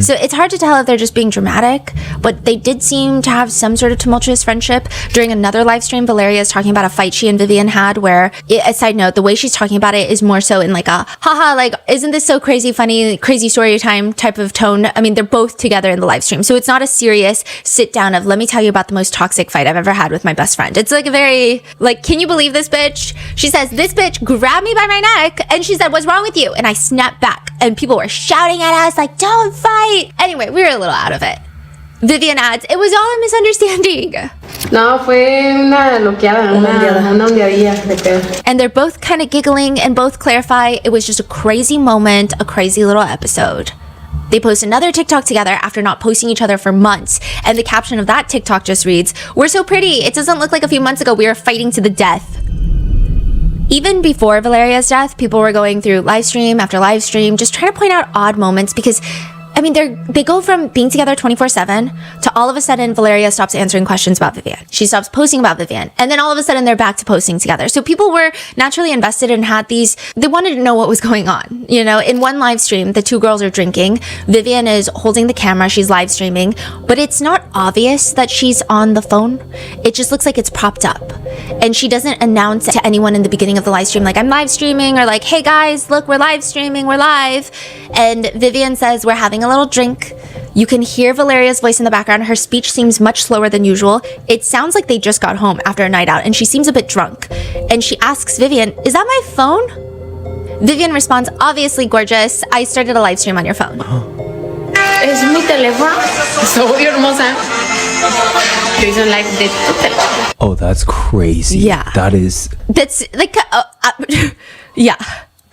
So it's hard to tell if they're just being dramatic, but they did seem to have some sort of tumultuous friendship. During another live stream, Valeria is talking about a fight she and Vivian had where, a side note, the way she's talking about it is more so in like a, haha, like, isn't this so crazy, funny, crazy story time type of tone. I mean, they're both together in the live stream. So it's not a serious sit down of, let me tell you about the most toxic fight I've ever had with my best friend. It's like a very, like, can you believe this bitch? She says, "This bitch grabbed me by my neck," and she said, "What's wrong with you?" And I snapped back, and people were shouting at us like, "Don't fight." Anyway, we were a little out of it. Vivian adds, "It was all a misunderstanding." No, fue una loqueada, una ondeadilla de pedo. And they're both kind of giggling and both clarify it was just a crazy moment, a crazy little episode. They post another TikTok together after not posting each other for months. And the caption of that TikTok just reads, "We're so pretty. It doesn't look like a few months ago we were fighting to the death." Even before Valeria's death, people were going through live stream after live stream, just trying to point out odd moments because, I mean, they go from being together 24/7 to all of a sudden Valeria stops answering questions about Vivian. She stops posting about Vivian. And then all of a sudden they're back to posting together. So people were naturally invested and had these, they wanted to know what was going on. You know, in one live stream, the 2 girls are drinking. Vivian is holding the camera. She's live streaming, but it's not obvious that she's on the phone. It just looks like it's propped up. And she doesn't announce to anyone in the beginning of the live stream, like, "I'm live streaming," or like, "Hey guys, look, we're live streaming, we're live." And Vivian says, "We're having a little drink." You can hear Valeria's voice in the background. Her speech seems much slower than usual. It sounds like they just got home after a night out, and she seems a bit drunk. And she asks Vivian, "Is that my phone?" Vivian responds, "Obviously, gorgeous. I started a live stream on your phone." Es mi teléfono. Soy hermosa. Yo hice un live de tu teléfono. Oh, that's crazy. Yeah. That's That's like, yeah.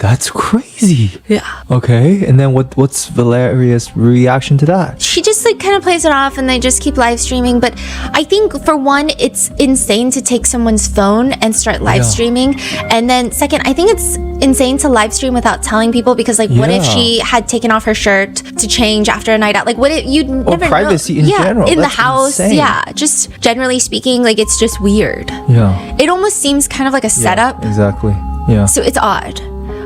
That's crazy. Yeah. Okay, and then what's Valeria's reaction to that? She just like kind of plays it off and they just keep live streaming. But I think for one, it's insane to take someone's phone and start live streaming. And then second, I think it's insane to live stream without telling people because like what if she had taken off her shirt to change after a night out? Like what if you'd never privacy know. in general. In That's the house. insane. Yeah. Just generally speaking, like it's just weird. Yeah. It almost seems kind of like a setup. Exactly. Yeah. So it's odd.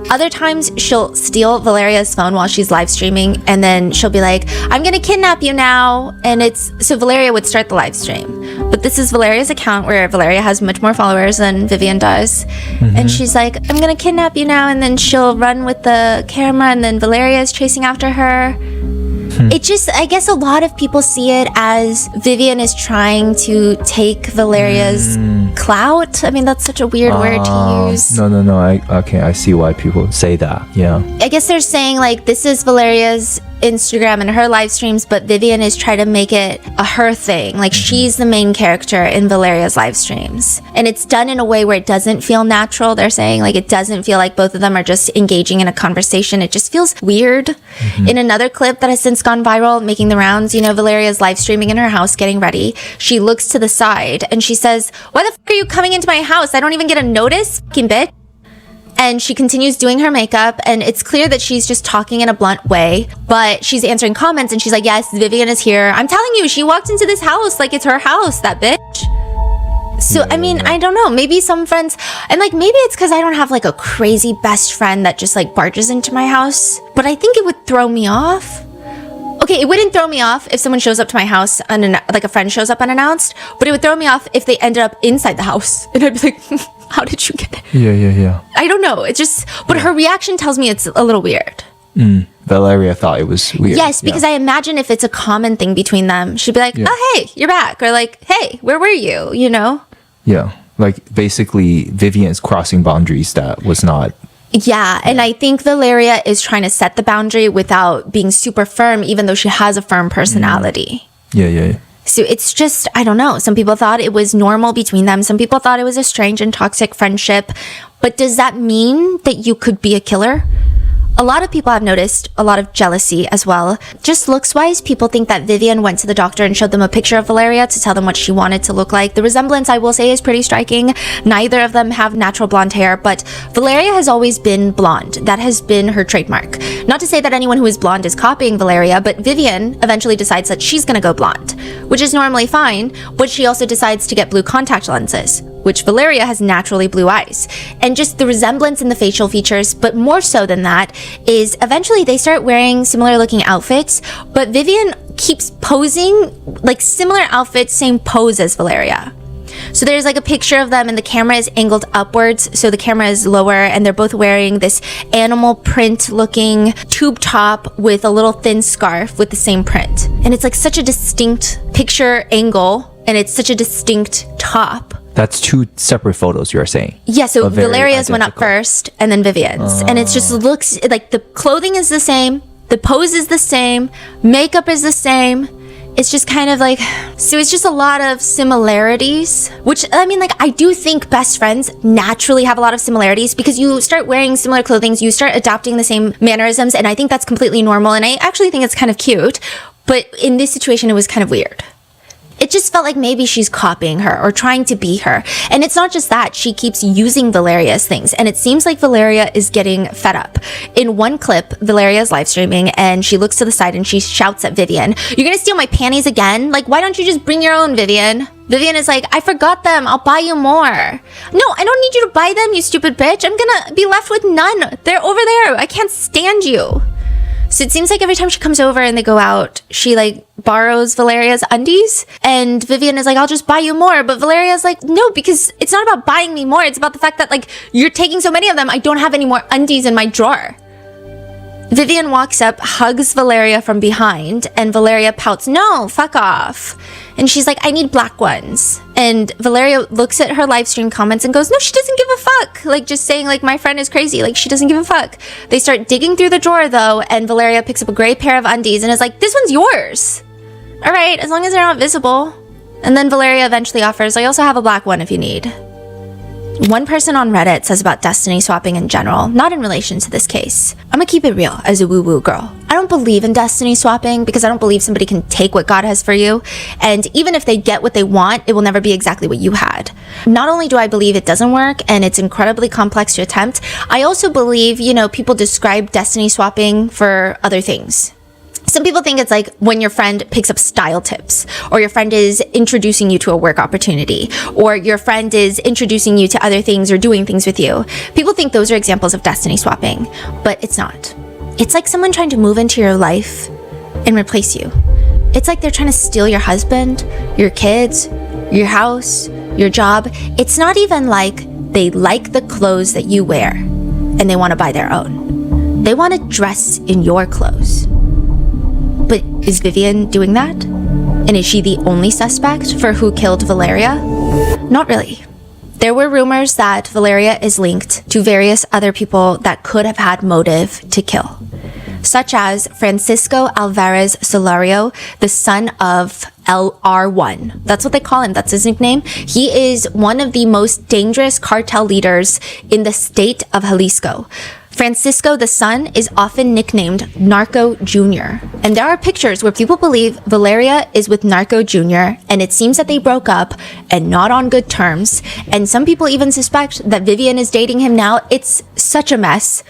Other times she'll steal Valeria's phone while she's live streaming and then she'll be like, I'm gonna kidnap you now. And it's so Valeria would start the live stream. But this is Valeria's account where Valeria has much more followers than Vivian does. And she's like, I'm gonna kidnap you now. And then she'll run with the camera and then Valeria is chasing after her. It just, I guess a lot of people see it as Vivian is trying to take Valeria's clout. I mean, that's such a weird word to use. No. I see why people say that. Yeah. I guess they're saying like this is Valeria's Instagram and her live streams, but Vivian is trying to make it a her thing. Like she's the main character in Valeria's live streams. And it's done in a way where it doesn't feel natural. They're saying like it doesn't feel like both of them are just engaging in a conversation. It just feels weird. In another clip that has since gone viral, making the rounds, you know, Valeria's live streaming in her house, getting ready. She looks to the side and she says, why the fuck are you coming into my house? I don't even get a notice, fucking bitch. And she continues doing her makeup and it's clear that she's just talking in a blunt way, but she's answering comments and she's like, yes, Vivian is here. I'm telling you, she walked into this house like it's her house, that bitch. So, I mean, I don't know, maybe some friends, and like maybe it's because I don't have like a crazy best friend that just like barges into my house, but I think it would throw me off. Okay, it wouldn't throw me off if someone shows up to my house and like a friend shows up unannounced, but it would throw me off if they ended up inside the house and I'd be like, how did you get it? Yeah. I don't know. It just, but her reaction tells me it's a little weird. Valeria thought it was weird. Yes, because I imagine if it's a common thing between them, she'd be like, oh, hey, you're back. Or like, hey, where were you? You know? Yeah. Like basically Vivian's crossing boundaries that was not. Yeah, and I think Valeria is trying to set the boundary without being super firm, even though she has a firm personality. Yeah. So it's just, I don't know. Some people thought it was normal between them. Some people thought it was a strange and toxic friendship. But does that mean that you could be a killer? A lot of people have noticed a lot of jealousy as well. Just looks-wise, people think that Vivian went to the doctor and showed them a picture of Valeria to tell them what she wanted to look like. The resemblance, I will say, is pretty striking. Neither of them have natural blonde hair, but Valeria has always been blonde. That has been her trademark. Not to say that anyone who is blonde is copying Valeria, but Vivian eventually decides that she's gonna go blonde, which is normally fine, but she also decides to get blue contact lenses, which Valeria has naturally blue eyes. And just the resemblance in the facial features, but more so than that, is eventually they start wearing similar looking outfits, but Vivian keeps posing like similar outfits, same pose as Valeria. So there's like a picture of them and the camera is angled upwards, so the camera is lower and they're both wearing this animal print looking tube top with a little thin scarf with the same print. And it's like such a distinct picture angle and it's such a distinct top. That's two separate photos you're saying. Yeah, so Very Valeria's went up identical. first and then Vivian's. And it just looks like the clothing is the same, the pose is the same, makeup is the same. It's just kind of like, so it's just a lot of similarities, which I mean, like, I do think best friends naturally have a lot of similarities because you start wearing similar clothing, you start adopting the same mannerisms, and I think that's completely normal. And I actually think it's kind of cute, but in this situation, it was kind of weird. It just felt like maybe she's copying her or trying to be her. And it's not just that, she keeps using Valeria's things. And it seems like Valeria is getting fed up. In one clip, Valeria is live streaming and she looks to the side and she shouts at Vivian, "You're gonna steal my panties again? Like, why don't you just bring your own, Vivian?" Vivian is like, "I forgot them, I'll buy you more." "No, I don't need you to buy them, you stupid bitch. I'm gonna be left with none. They're over there. I can't stand you." So it seems like every time she comes over and they go out, she like borrows Valeria's undies and Vivian is like, "I'll just buy you more." But Valeria's like, "No, because it's not about buying me more. It's about the fact that like you're taking so many of them. I don't have any more undies in my drawer." Vivian walks up, hugs Valeria from behind, and Valeria pouts, "No, fuck off." And she's like, "I need black ones." And Valeria looks at her live stream comments and goes, "No, she doesn't give a fuck." Like just saying like, my friend is crazy. Like she doesn't give a fuck. They start digging through the drawer though, and Valeria picks up a gray pair of undies and is like, "This one's yours." "All right, as long as they're not visible." And then Valeria eventually offers, "I also have a black one if you need." One person on Reddit says about destiny swapping in general, not in relation to this case. I'm gonna keep it real as a woo-woo girl. I don't believe in destiny swapping because I don't believe somebody can take what God has for you. And even if they get what they want, it will never be exactly what you had. Not only do I believe it doesn't work and it's incredibly complex to attempt, I also believe, people describe destiny swapping for other things. Some people think it's like when your friend picks up style tips, or your friend is introducing you to a work opportunity, or your friend is introducing you to other things or doing things with you. People think those are examples of destiny swapping, but it's not. It's like someone trying to move into your life and replace you. It's like they're trying to steal your husband, your kids, your house, your job. It's not even like they like the clothes that you wear and they want to buy their own. They want to dress in your clothes. But is Vivian doing that? And is she the only suspect for who killed Valeria? Not really. There were rumors that Valeria is linked to various other people that could have had motive to kill, such as Francisco Alvarez Solario, the son of LR1. That's what they call him. That's his nickname. He is one of the most dangerous cartel leaders in the state of Jalisco. Francisco, the son, is often nicknamed Narco Jr. And there are pictures where people believe Valeria is with Narco Jr. and it seems that they broke up and not on good terms. And some people even suspect that Vivian is dating him now. It's such a mess.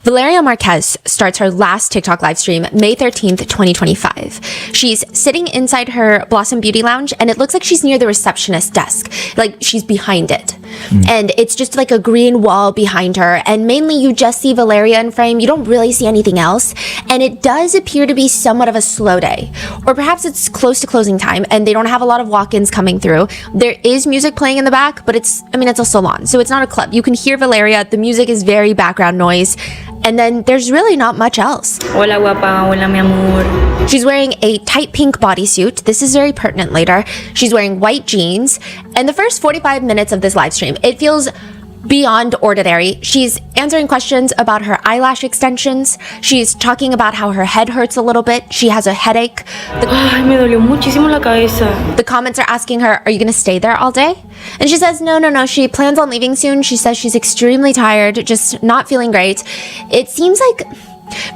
Valeria Marquez starts her last TikTok live stream May 13th, 2025. She's sitting inside her Blossom Beauty Lounge and it looks like she's near the receptionist desk, like she's behind it. And it's just like a green wall behind her, and mainly you just see Valeria in frame. You don't really see anything else, and it does appear to be somewhat of a slow day, or perhaps it's close to closing time and they don't have a lot of walk-ins coming through. There is music playing in the back, but it's a salon, so it's not a club. You can hear Valeria. The music is very background noise, and then there's really not much else. Hola guapa, hola mi amor. She's wearing a tight pink bodysuit. This is very pertinent later. She's wearing white jeans. And the first 45 minutes of this live stream, it feels beyond ordinary. She's answering questions about her eyelash extensions. She's talking about how her head hurts a little bit. She has a headache. Ay, me dolió muchísimo la cabeza. The comments are asking her, are you going to stay there all day? And she says, no. She plans on leaving soon. She says she's extremely tired, just not feeling great. It seems like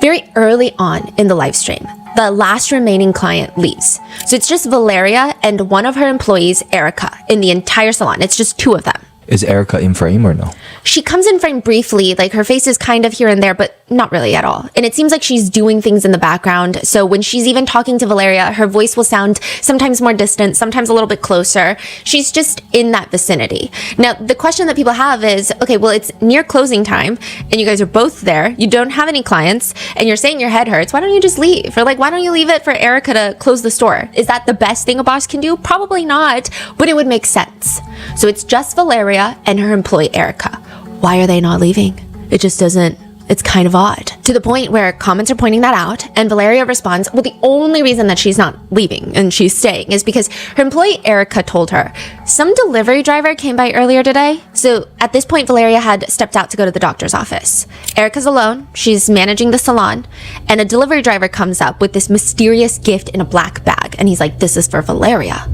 very early on in the live stream, the last remaining client leaves. So it's just Valeria and one of her employees, Erica, in the entire salon. It's just two of them. Is Erica in frame or no? She comes in frame briefly, like her face is kind of here and there, but not really at all. And it seems like she's doing things in the background. So when she's even talking to Valeria, her voice will sound sometimes more distant, sometimes a little bit closer. She's just in that vicinity. Now, the question that people have is, okay, well, it's near closing time and you guys are both there. You don't have any clients and you're saying your head hurts. Why don't you just leave? Or like, why don't you leave it for Erica to close the store? Is that the best thing a boss can do? Probably not, but it would make sense. So it's just Valeria and her employee Erica. Why are they not leaving? It just doesn't, it's kind of odd. To the point where comments are pointing that out, and Valeria responds, well, the only reason that she's not leaving and she's staying is because her employee Erica told her some delivery driver came by earlier today. So at this point, Valeria had stepped out to go to the doctor's office. Erica's alone, she's managing the salon, and a delivery driver comes up with this mysterious gift in a black bag, and he's like, this is for Valeria.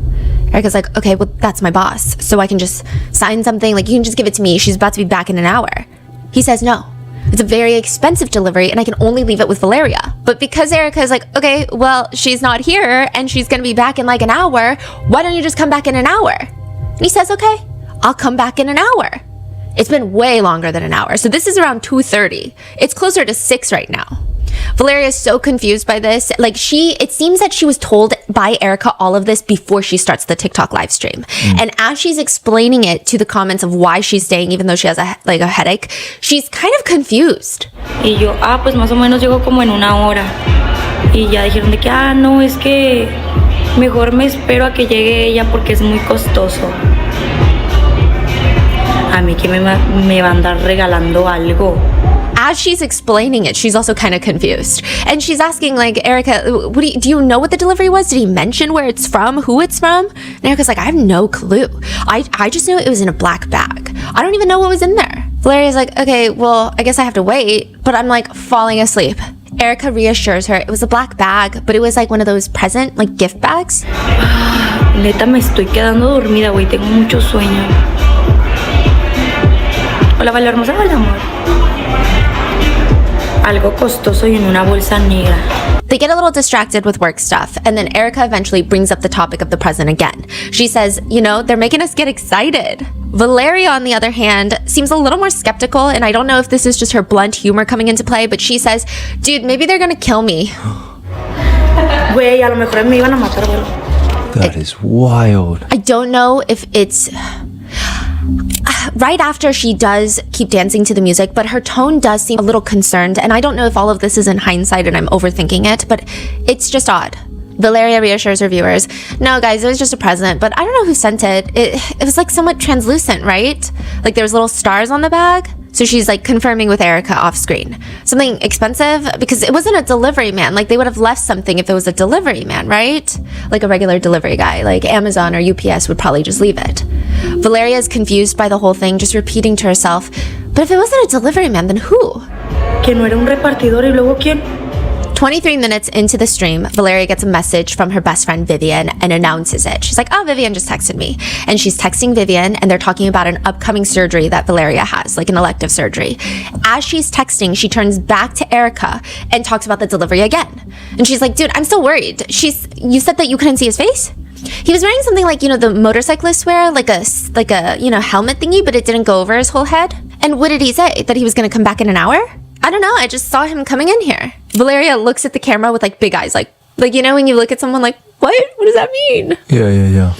Erica's like, okay, well, that's my boss, so I can just sign something, like you can just give it to me. She's about to be back in an hour. He says no. It's a very expensive delivery and I can only leave it with Valeria. But because Erica is like, okay, well, she's not here and she's gonna be back in like an hour, why don't you just come back in an hour? And he says, okay, I'll come back in an hour. It's been way longer than an hour. So this is around 2:30. It's closer to 6 right now. Valeria is so confused by this. Like it seems that she was told by Erica all of this before she starts the TikTok live stream. And as she's explaining it to the comments of why she's staying, even though she has a headache, she's kind of confused. Y yo, pues más o menos llego como en una hora. Y ya dijeron de que, no, es que mejor me espero a que llegue ella porque es muy costoso. A mí que me va a andar regalando algo. As she's explaining it, she's also kind of confused. And she's asking, like, Erica, do you know what the delivery was? Did he mention where it's from, who it's from? And Erica's like, I have no clue. I just knew it was in a black bag. I don't even know what was in there. Valeria's like, okay, well, I guess I have to wait. But I'm like falling asleep. Erica reassures her it was a black bag, but it was like one of those present, like gift bags. Neta, me estoy quedando dormida, güey. Tengo mucho sueño. Hola, hola, hermosa. Hola, amor. Algo costoso y en una bolsa negra. They get a little distracted with work stuff, and then Erica eventually brings up the topic of the present again. She says, you know, they're making us get excited. Valeria, on the other hand, seems a little more skeptical, and I don't know if this is just her blunt humor coming into play, but she says, dude, maybe they're gonna kill me. Güey, a lo mejor me iban a matar, güey. That is wild. I don't know if it's... Right after she does keep dancing to the music, but her tone does seem a little concerned, and I don't know if all of this is in hindsight and I'm overthinking it, but it's just odd. Valeria reassures her viewers, no guys, it was just a present, but I don't know who sent it. It was like somewhat translucent, right? Like there was little stars on the bag. So she's like confirming with Erica off screen. Something expensive? Because it wasn't a delivery man. Like they would have left something if it was a delivery man, right? Like a regular delivery guy, like Amazon or UPS would probably just leave it. Valeria is confused by the whole thing, just repeating to herself, but if it wasn't a delivery man, then who? Que no era un repartidor y luego quién? 23 minutes into the stream, Valeria gets a message from her best friend Vivian and announces it. She's like, oh, Vivian just texted me. And she's texting Vivian and they're talking about an upcoming surgery that Valeria has, like an elective surgery. As she's texting, she turns back to Erica and talks about the delivery again. And she's like, dude, I'm still worried. You said that you couldn't see his face? He was wearing something like, you know, the motorcyclists wear, like a, you know, helmet thingy, but it didn't go over his whole head. And what did he say? That he was going to come back in an hour? I don't know. I just saw him coming in here. Valeria looks at the camera with like big eyes, like, you know, when you look at someone like, what? What does that mean? Yeah.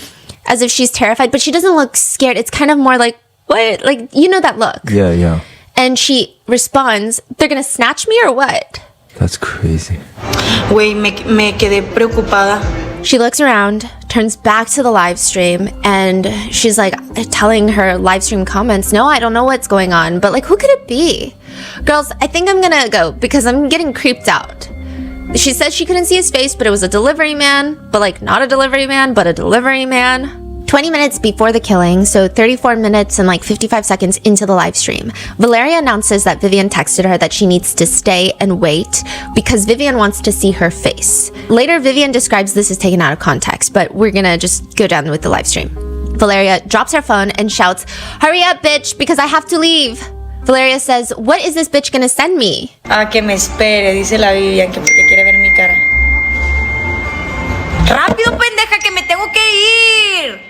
As if she's terrified, but she doesn't look scared. It's kind of more like, what? Like, you know that look. Yeah. And she responds, they're going to snatch me or what? That's crazy. Güey, me quedé preocupada. She looks around, turns back to the live stream, and she's like telling her live stream comments, no, I don't know what's going on, but like, who could it be? Girls, I think I'm gonna go because I'm getting creeped out. She said she couldn't see his face, but it was a delivery man, but like not a delivery man, but a delivery man. 20 minutes before the killing, so 34 minutes and like 55 seconds into the live stream, Valeria announces that Vivian texted her that she needs to stay and wait because Vivian wants to see her face. Later, Vivian describes this as taken out of context, but we're gonna just go down with the live stream. Valeria drops her phone and shouts, hurry up, bitch, because I have to leave. Valeria says, what is this bitch gonna send me? A que me espere, dice la Vivian, que porque quiere ver mi cara. ¡Rápido, pendeja, que me tengo que ir!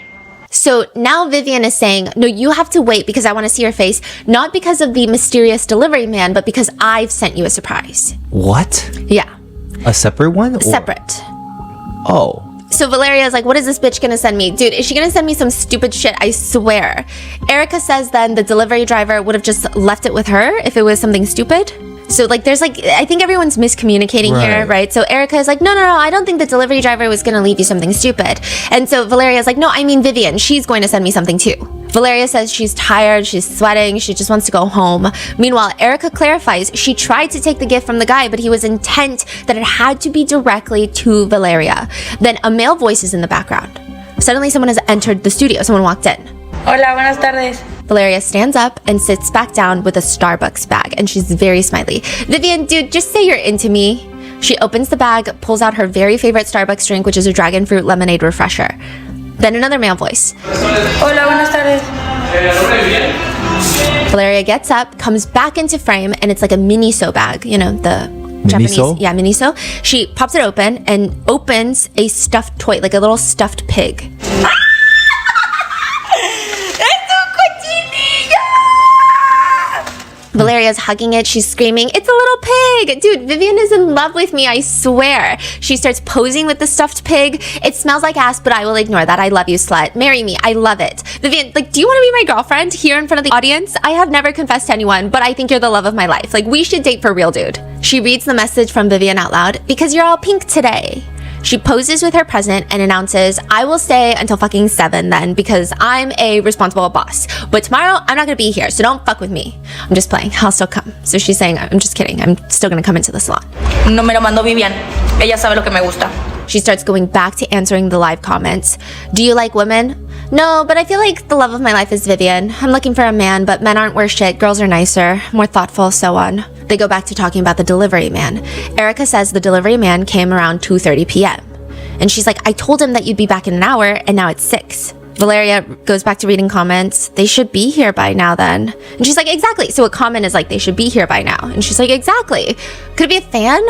So now Vivian is saying, no, you have to wait because I want to see your face, not because of the mysterious delivery man, but because I've sent you a surprise. What? Yeah. A separate one? Separate. Oh. So Valeria is like, what is this bitch gonna send me? Dude, is she gonna send me some stupid shit? I swear. Erica says then the delivery driver would have just left it with her if it was something stupid. So like there's like, I think everyone's miscommunicating here, right? So Erica is like, no, I don't think the delivery driver was gonna leave you something stupid. And so Valeria is like, no, I mean Vivian, she's going to send me something too. Valeria says she's tired, she's sweating, she just wants to go home. Meanwhile, Erica clarifies she tried to take the gift from the guy, but he was intent that it had to be directly to Valeria. Then a male voice is in the background. Suddenly someone has entered the studio, someone walked in. Hola, buenas tardes. Valeria stands up and sits back down with a Starbucks bag, and she's very smiley. Vivian, dude, just say you're into me. She opens the bag, pulls out her very favorite Starbucks drink, which is a dragon fruit lemonade refresher. Then another male voice. Hola, buenas tardes. Valeria gets up, comes back into frame, and it's like a Miniso bag, you know, the Miniso? Japanese. Yeah, Miniso. She pops it open and opens a stuffed toy, like a little stuffed pig. Valeria's hugging it. She's screaming, it's a little pig. Dude, Vivian is in love with me, I swear. She starts posing with the stuffed pig. It smells like ass, but I will ignore that. I love you, slut. Marry me. I love it. Vivian, like, do you want to be my girlfriend here in front of the audience? I have never confessed to anyone, but I think you're the love of my life. Like, we should date for real, dude. She reads the message from Vivian out loud. Because you're all pink today. She poses with her present and announces, I will stay until fucking 7 then because I'm a responsible boss. But tomorrow, I'm not gonna be here, so don't fuck with me. I'm just playing. I'll still come. So she's saying, I'm just kidding. I'm still gonna come into the salon. No me lo mandó Vivian. Ella sabe lo que me gusta. She starts going back to answering the live comments. Do you like women? No, but I feel like the love of my life is Vivian. I'm looking for a man, but men aren't worth shit. Girls are nicer, more thoughtful, so on. They go back to talking about the delivery man. Erica says the delivery man came around 2:30 p.m. And she's like, I told him that you'd be back in an hour, and now it's 6. Valeria goes back to reading comments. They should be here by now then. And she's like, exactly. So a comment is like, they should be here by now. And she's like, exactly. Could it be a fan?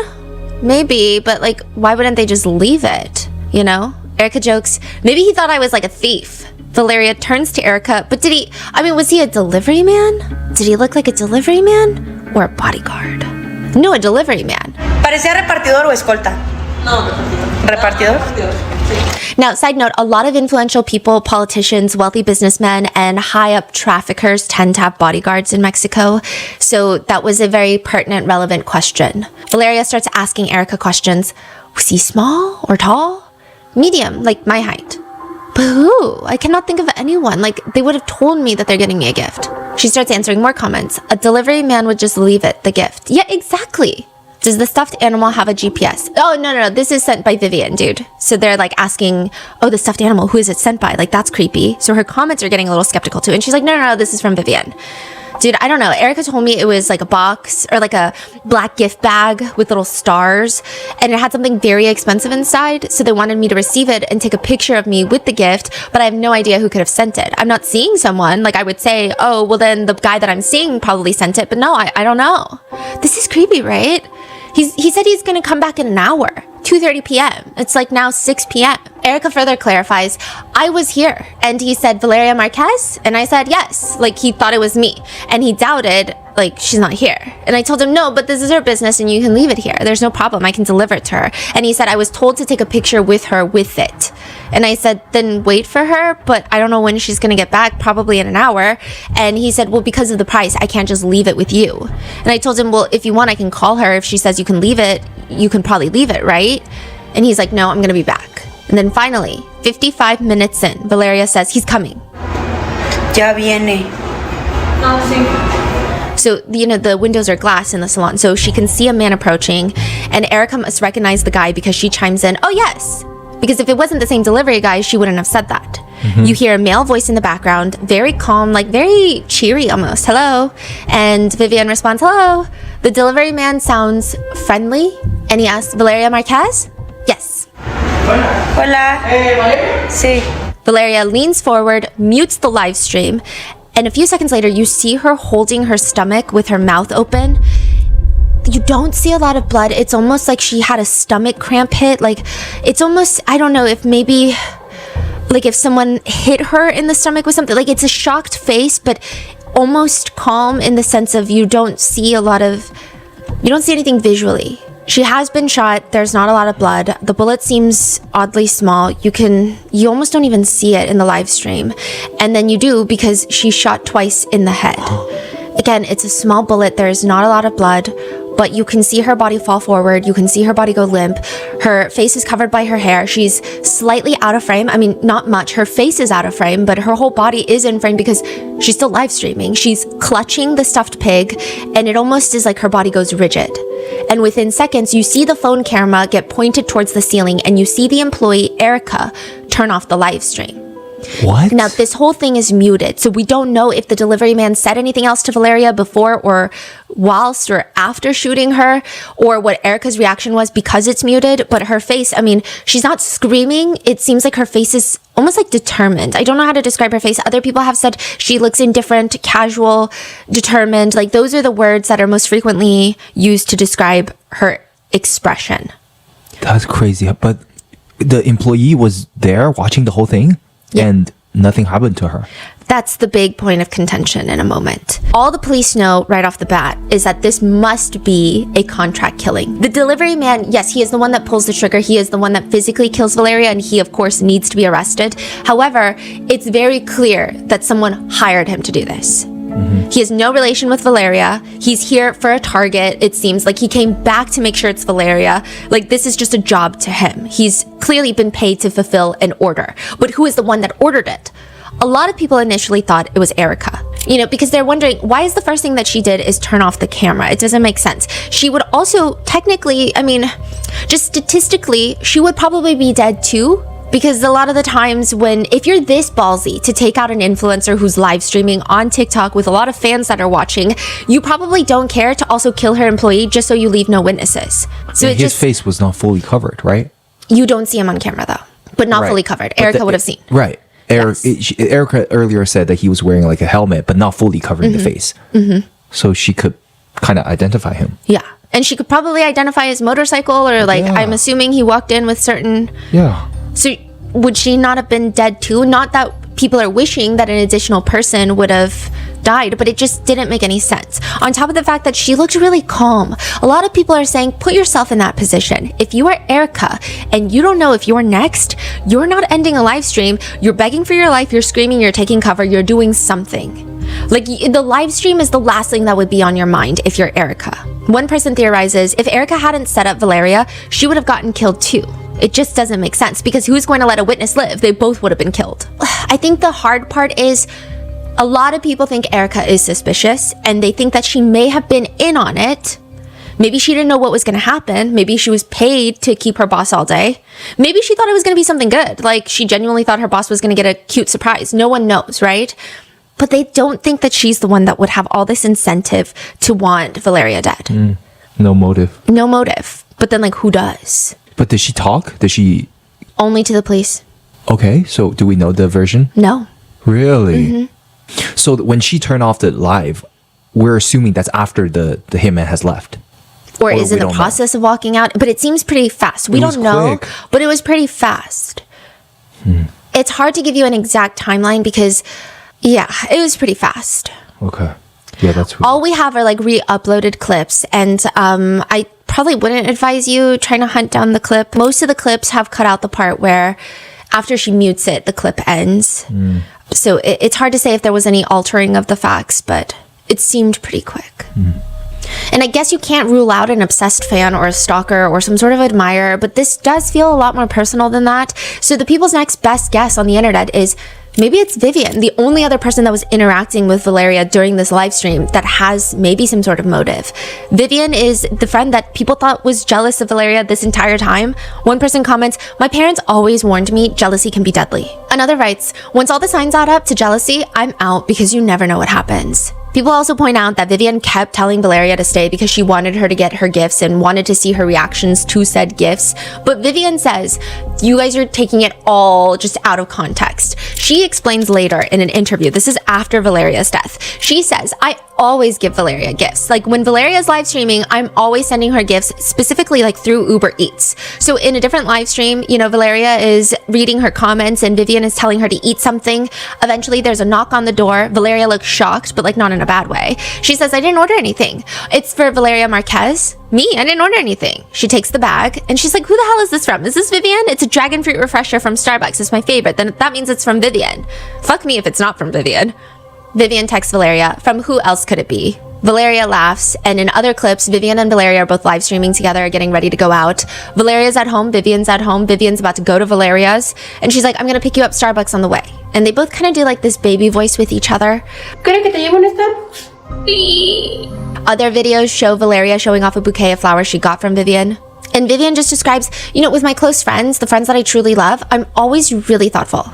Maybe, but like, why wouldn't they just leave it? You know? Erica jokes, maybe he thought I was like a thief. Valeria turns to Erica, but was he a delivery man? Did he look like a delivery man? Or a bodyguard? No, a delivery man. ¿Parecía repartidor o escolta? No, ¿Repartidor? Now, side note, a lot of influential people, politicians, wealthy businessmen, and high-up traffickers tend to have bodyguards in Mexico. So that was a very pertinent, relevant question. Valeria starts asking Erica questions. Was he small or tall? Medium, like my height. But who? I cannot think of anyone. Like, they would have told me that they're getting me a gift. She starts answering more comments. A delivery man would just leave it, the gift. Yeah, exactly. Does the stuffed animal have a GPS? Oh, no. This is sent by Vivian, dude. So they're like asking, oh, the stuffed animal, who is it sent by? Like, that's creepy. So her comments are getting a little skeptical too. And she's like, no, this is from Vivian. Dude, I don't know. Erica told me it was like a box or like a black gift bag with little stars. And it had something very expensive inside. So they wanted me to receive it and take a picture of me with the gift. But I have no idea who could have sent it. I'm not seeing someone. Like I would say, oh, well then the guy that I'm seeing probably sent it. But no, I don't know. This is creepy, right? He said he's going to come back in an hour, 2:30 p.m. It's like now 6 p.m. Erica further clarifies, I was here. And he said, Valeria Marquez? And I said, yes. Like he thought it was me. And he doubted, like, she's not here. And I told him, no, but this is her business and you can leave it here. There's no problem. I can deliver it to her. And he said, I was told to take a picture with her with it. And I said, then wait for her, but I don't know when she's going to get back, probably in an hour. And he said, well, because of the price, I can't just leave it with you. And I told him, well, if you want, I can call her. If she says you can leave it, you can probably leave it, right? And he's like, no, I'm going to be back. And then finally, 55 minutes in, Valeria says, he's coming. Ya viene. No, sí. So, the windows are glass in the salon, so she can see a man approaching, and Erica must recognize the guy because she chimes in, oh, yes. Because if it wasn't the same delivery guy, she wouldn't have said that. You hear a male voice in the background, very calm, like very cheery almost. Hello. And Vivian responds, hello. The delivery man sounds friendly, and he asks, Valeria Marquez? Yes. Hola. Sí. Valeria leans forward, mutes the live stream, and a few seconds later, you see her holding her stomach with her mouth open. You don't see a lot of blood. It's almost like she had a stomach cramp hit. Like, it's almost, I don't know, if maybe, like if someone hit her in the stomach with something. Like, it's a shocked face, but almost calm in the sense of you don't see anything visually. She has been shot. There's not a lot of blood. The bullet seems oddly small. You almost don't even see it in the live stream. And then you do because she's shot twice in the head. Again, it's a small bullet. There's not a lot of blood, but you can see her body fall forward. You can see her body go limp. Her face is covered by her hair. She's slightly out of frame. I mean, not much. Her face is out of frame, but her whole body is in frame because she's still live streaming. She's clutching the stuffed pig, and it almost is like her body goes rigid. And within seconds, you see the phone camera get pointed towards the ceiling, and you see the employee, Erica, turn off the live stream. What? Now, this whole thing is muted, so we don't know if the delivery man said anything else to Valeria before or whilst or after shooting her, or what Erica's reaction was because it's muted. But her face, I mean, she's not screaming. It seems like her face is almost like determined. I don't know how to describe her face. Other people have said she looks indifferent, casual, determined. Like, those are the words that are most frequently used to describe her expression. That's crazy. But the employee was there watching the whole thing? Yeah. And nothing happened to her. That's the big point of contention in a moment. All the police know right off the bat is that this must be a contract killing. The delivery man, yes, he is the one that pulls the trigger. He is the one that physically kills Valeria, and he, of course, needs to be arrested. However, it's very clear that someone hired him to do this. He has no relation with Valeria. He's here for a target. It seems like he came back to make sure it's Valeria. Like, this is just a job to him. He's clearly been paid to fulfill an order. But who is the one that ordered it? A lot of people initially thought it was Erica. Because they're wondering, why is the first thing that she did is turn off the camera? It doesn't make sense. She would also technically, just statistically, she would probably be dead too. Because a lot of the times if you're this ballsy to take out an influencer who's live streaming on TikTok with a lot of fans that are watching, you probably don't care to also kill her employee just so you leave no witnesses. So his face was not fully covered, right? You don't see him on camera though, but not fully covered. Erica would have seen. Right. Erica earlier said that he was wearing like a helmet, but not fully covering the face. So she could kind of identify him. Yeah. And she could probably identify his motorcycle, or like, I'm assuming he walked in with certain... Yeah. So would she not have been dead too? Not that people are wishing that an additional person would have died, but it just didn't make any sense. On top of the fact that she looked really calm. A lot of people are saying, put yourself in that position. If you are Erica and you don't know if you're next, you're not ending a live stream. You're begging for your life. You're screaming. You're taking cover. You're doing something. Like, the live stream is the last thing that would be on your mind if you're Erica. One person theorizes if Erica hadn't set up Valeria, she would have gotten killed too. It just doesn't make sense, because who's going to let a witness live? They both would have been killed. I think the hard part is a lot of people think Erica is suspicious, and they think that she may have been in on it. Maybe she didn't know what was going to happen. Maybe she was paid to keep her boss all day. Maybe she thought it was going to be something good. Like, she genuinely thought her boss was going to get a cute surprise. No one knows, right? But they don't think that she's the one that would have all this incentive to want Valeria dead. No motive. No motive. But then, like, who does? But did she talk? Did she... Only to the police. Okay, so do we know the version? No. Really? So when she turned off the live, we're assuming that's after the hitman has left. Or is in the process of walking out. But it seems pretty fast. We don't know. Quick. But it was pretty fast. It's hard to give you an exact timeline because, yeah, it was pretty fast. Okay. Yeah, that's weird. All we have are like re-uploaded clips, and I probably wouldn't advise you trying to hunt down the clip. Most of the clips have cut out the part where after she mutes it, the clip ends. So it's hard to say if there was any altering of the facts, but it seemed pretty quick. And I guess you can't rule out an obsessed fan or a stalker or some sort of admirer, but this does feel a lot more personal than that. So the people's next best guess on the internet is maybe it's Vivian, the only other person that was interacting with Valeria during this live stream that has maybe some sort of motive. Vivian is the friend that people thought was jealous of Valeria this entire time. One person comments, "My parents always warned me jealousy can be deadly." Another writes, "Once all the signs add up to jealousy, I'm out because you never know what happens." People also point out that Vivian kept telling Valeria to stay because she wanted her to get her gifts and wanted to see her reactions to said gifts. But Vivian says, you guys are taking it all just out of context. She explains later in an interview, this is after Valeria's death. She says, I always give Valeria gifts. Like when Valeria's live streaming, I'm always sending her gifts, specifically like through Uber Eats. So in a different live stream, you know, Valeria is reading her comments and Vivian is telling her to eat something. Eventually there's a knock on the door. Valeria looks shocked, but like not in a bad way. She says, I didn't order anything. It's for Valeria Marquez. Me? I didn't order anything. She takes the bag and she's like, who the hell is this from? Is this Vivian? It's a dragon fruit refresher from Starbucks. It's my favorite. Then that means it's from Vivian. Fuck me if it's not from Vivian. Vivian texts Valeria, from who else could it be? Valeria laughs, and in other clips, Vivian and Valeria are both live streaming together, getting ready to go out. Valeria's at home, Vivian's at home, Vivian's about to go to Valeria's, and she's like, I'm gonna pick you up Starbucks on the way. And they both kind of do like this baby voice with each other. ¿Quieres que te lleve un Starbucks? Other videos show Valeria showing off a bouquet of flowers she got from Vivian. And Vivian just describes, you know, with my close friends, the friends that I truly love, I'm always really thoughtful.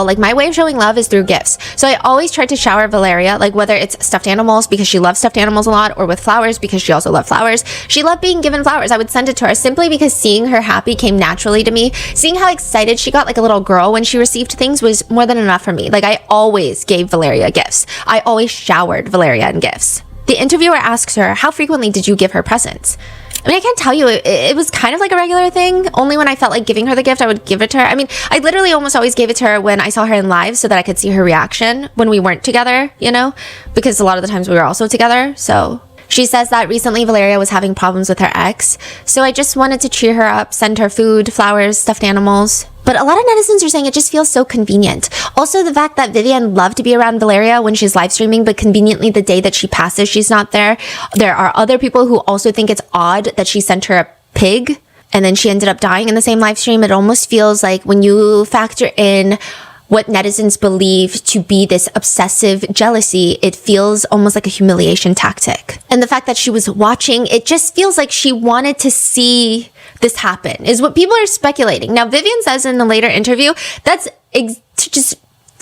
Like my way of showing love is through gifts. So I always try to shower Valeria, like whether it's stuffed animals because she loves stuffed animals a lot, or with flowers because she also loved flowers. She loved being given flowers. I would send it to her simply because seeing her happy came naturally to me. Seeing how excited she got like a little girl when she received things was more than enough for me. Like I always gave Valeria gifts. I always showered Valeria in gifts. The interviewer asks her, how frequently did you give her presents? I mean, I can't tell you, it was kind of like a regular thing. Only when I felt like giving her the gift, I would give it to her. I mean, I literally almost always gave it to her when I saw her in live so that I could see her reaction when we weren't together, you know, because a lot of the times we were also together. So she says that recently Valeria was having problems with her ex. So I just wanted to cheer her up, send her food, flowers, stuffed animals. But a lot of netizens are saying it just feels so convenient. Also, the fact that Vivian loved to be around Valeria when she's live streaming, but conveniently the day that she passes, she's not there. There are other people who also think it's odd that she sent her a pig and then she ended up dying in the same live stream. It almost feels like when you factor in what netizens believe to be this obsessive jealousy, it feels almost like a humiliation tactic. And the fact that she was watching, it just feels like she wanted to see this happen, is what people are speculating. Now, Vivian says in a later interview, that's just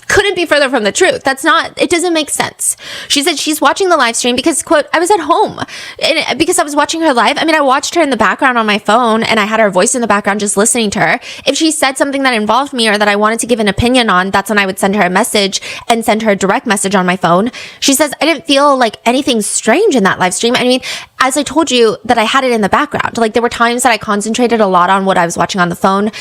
couldn't be further from the truth. It doesn't make sense. She said she's watching the live stream because, quote, I was at home and because I was watching her live. I mean, I watched her in the background on my phone and I had her voice in the background just listening to her. If she said something that involved me or that I wanted to give an opinion on, that's when I would send her a message and send her a direct message on my phone. She says, I didn't feel like anything strange in that live stream. I mean, as I told you that I had it in the background, like there were times that I concentrated a lot on what I was watching on the phone.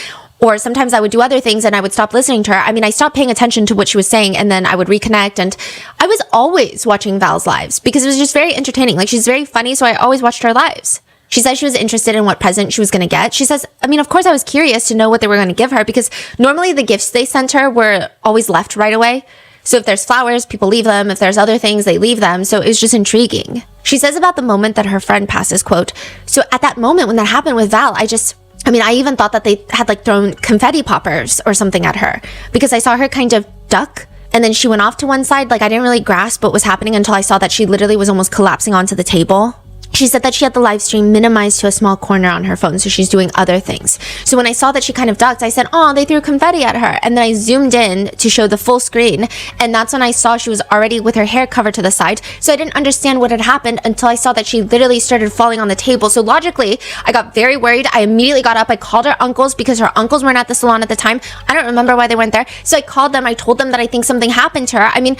Or sometimes I would do other things and I would stop listening to her. I mean, I stopped paying attention to what she was saying and then I would reconnect. And I was always watching Val's lives because it was just very entertaining. Like she's very funny, so I always watched her lives. She said she was interested in what present she was going to get. She says, I mean, of course I was curious to know what they were going to give her because normally the gifts they sent her were always left right away. So if there's flowers, people leave them. If there's other things, they leave them. So it was just intriguing. She says about the moment that her friend passes, quote, so at that moment when that happened with Val, I even thought that they had like thrown confetti poppers or something at her because I saw her kind of duck and then she went off to one side. Like I didn't really grasp what was happening until I saw that she literally was almost collapsing onto the table. She said that she had the live stream minimized to a small corner on her phone, so she's doing other things. So when I saw that she kind of ducked, I said, oh, they threw confetti at her. And then I zoomed in to show the full screen. And that's when I saw she was already with her hair covered to the side. So I didn't understand what had happened until I saw that she literally started falling on the table. So logically, I got very worried. I immediately got up. I called her uncles because her uncles weren't at the salon at the time. I don't remember why they weren't there. So I called them. I told them that I think something happened to her. I mean,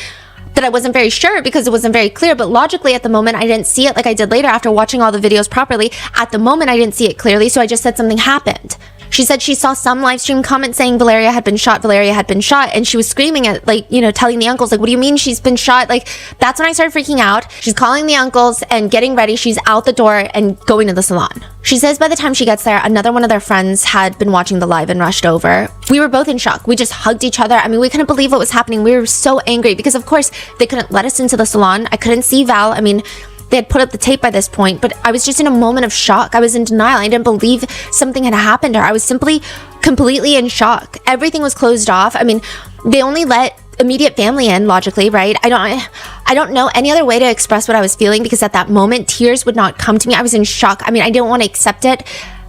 that I wasn't very sure because it wasn't very clear, but logically at the moment I didn't see it like I did later after watching all the videos properly. At the moment I didn't see it clearly, so I just said something happened. She said she saw some live stream comments saying Valeria had been shot, and she was screaming at, like, you know, telling the uncles, like, what do you mean she's been shot? Like, that's when I started freaking out. She's calling the uncles and getting ready. She's out the door and going to the salon. She says by the time she gets there, another one of their friends had been watching the live and rushed over. We were both in shock. We just hugged each other. I mean, we couldn't believe what was happening. We were so angry because, of course, they couldn't let us into the salon. I couldn't see Val. I mean, they had put up the tape by this point, but I was just in a moment of shock. I was in denial. I didn't believe something had happened to her. I was simply completely in shock. Everything was closed off. I mean, they only let immediate family in, logically, right? I don't know any other way to express what I was feeling because at that moment, tears would not come to me. I was in shock. I mean, I didn't want to accept it.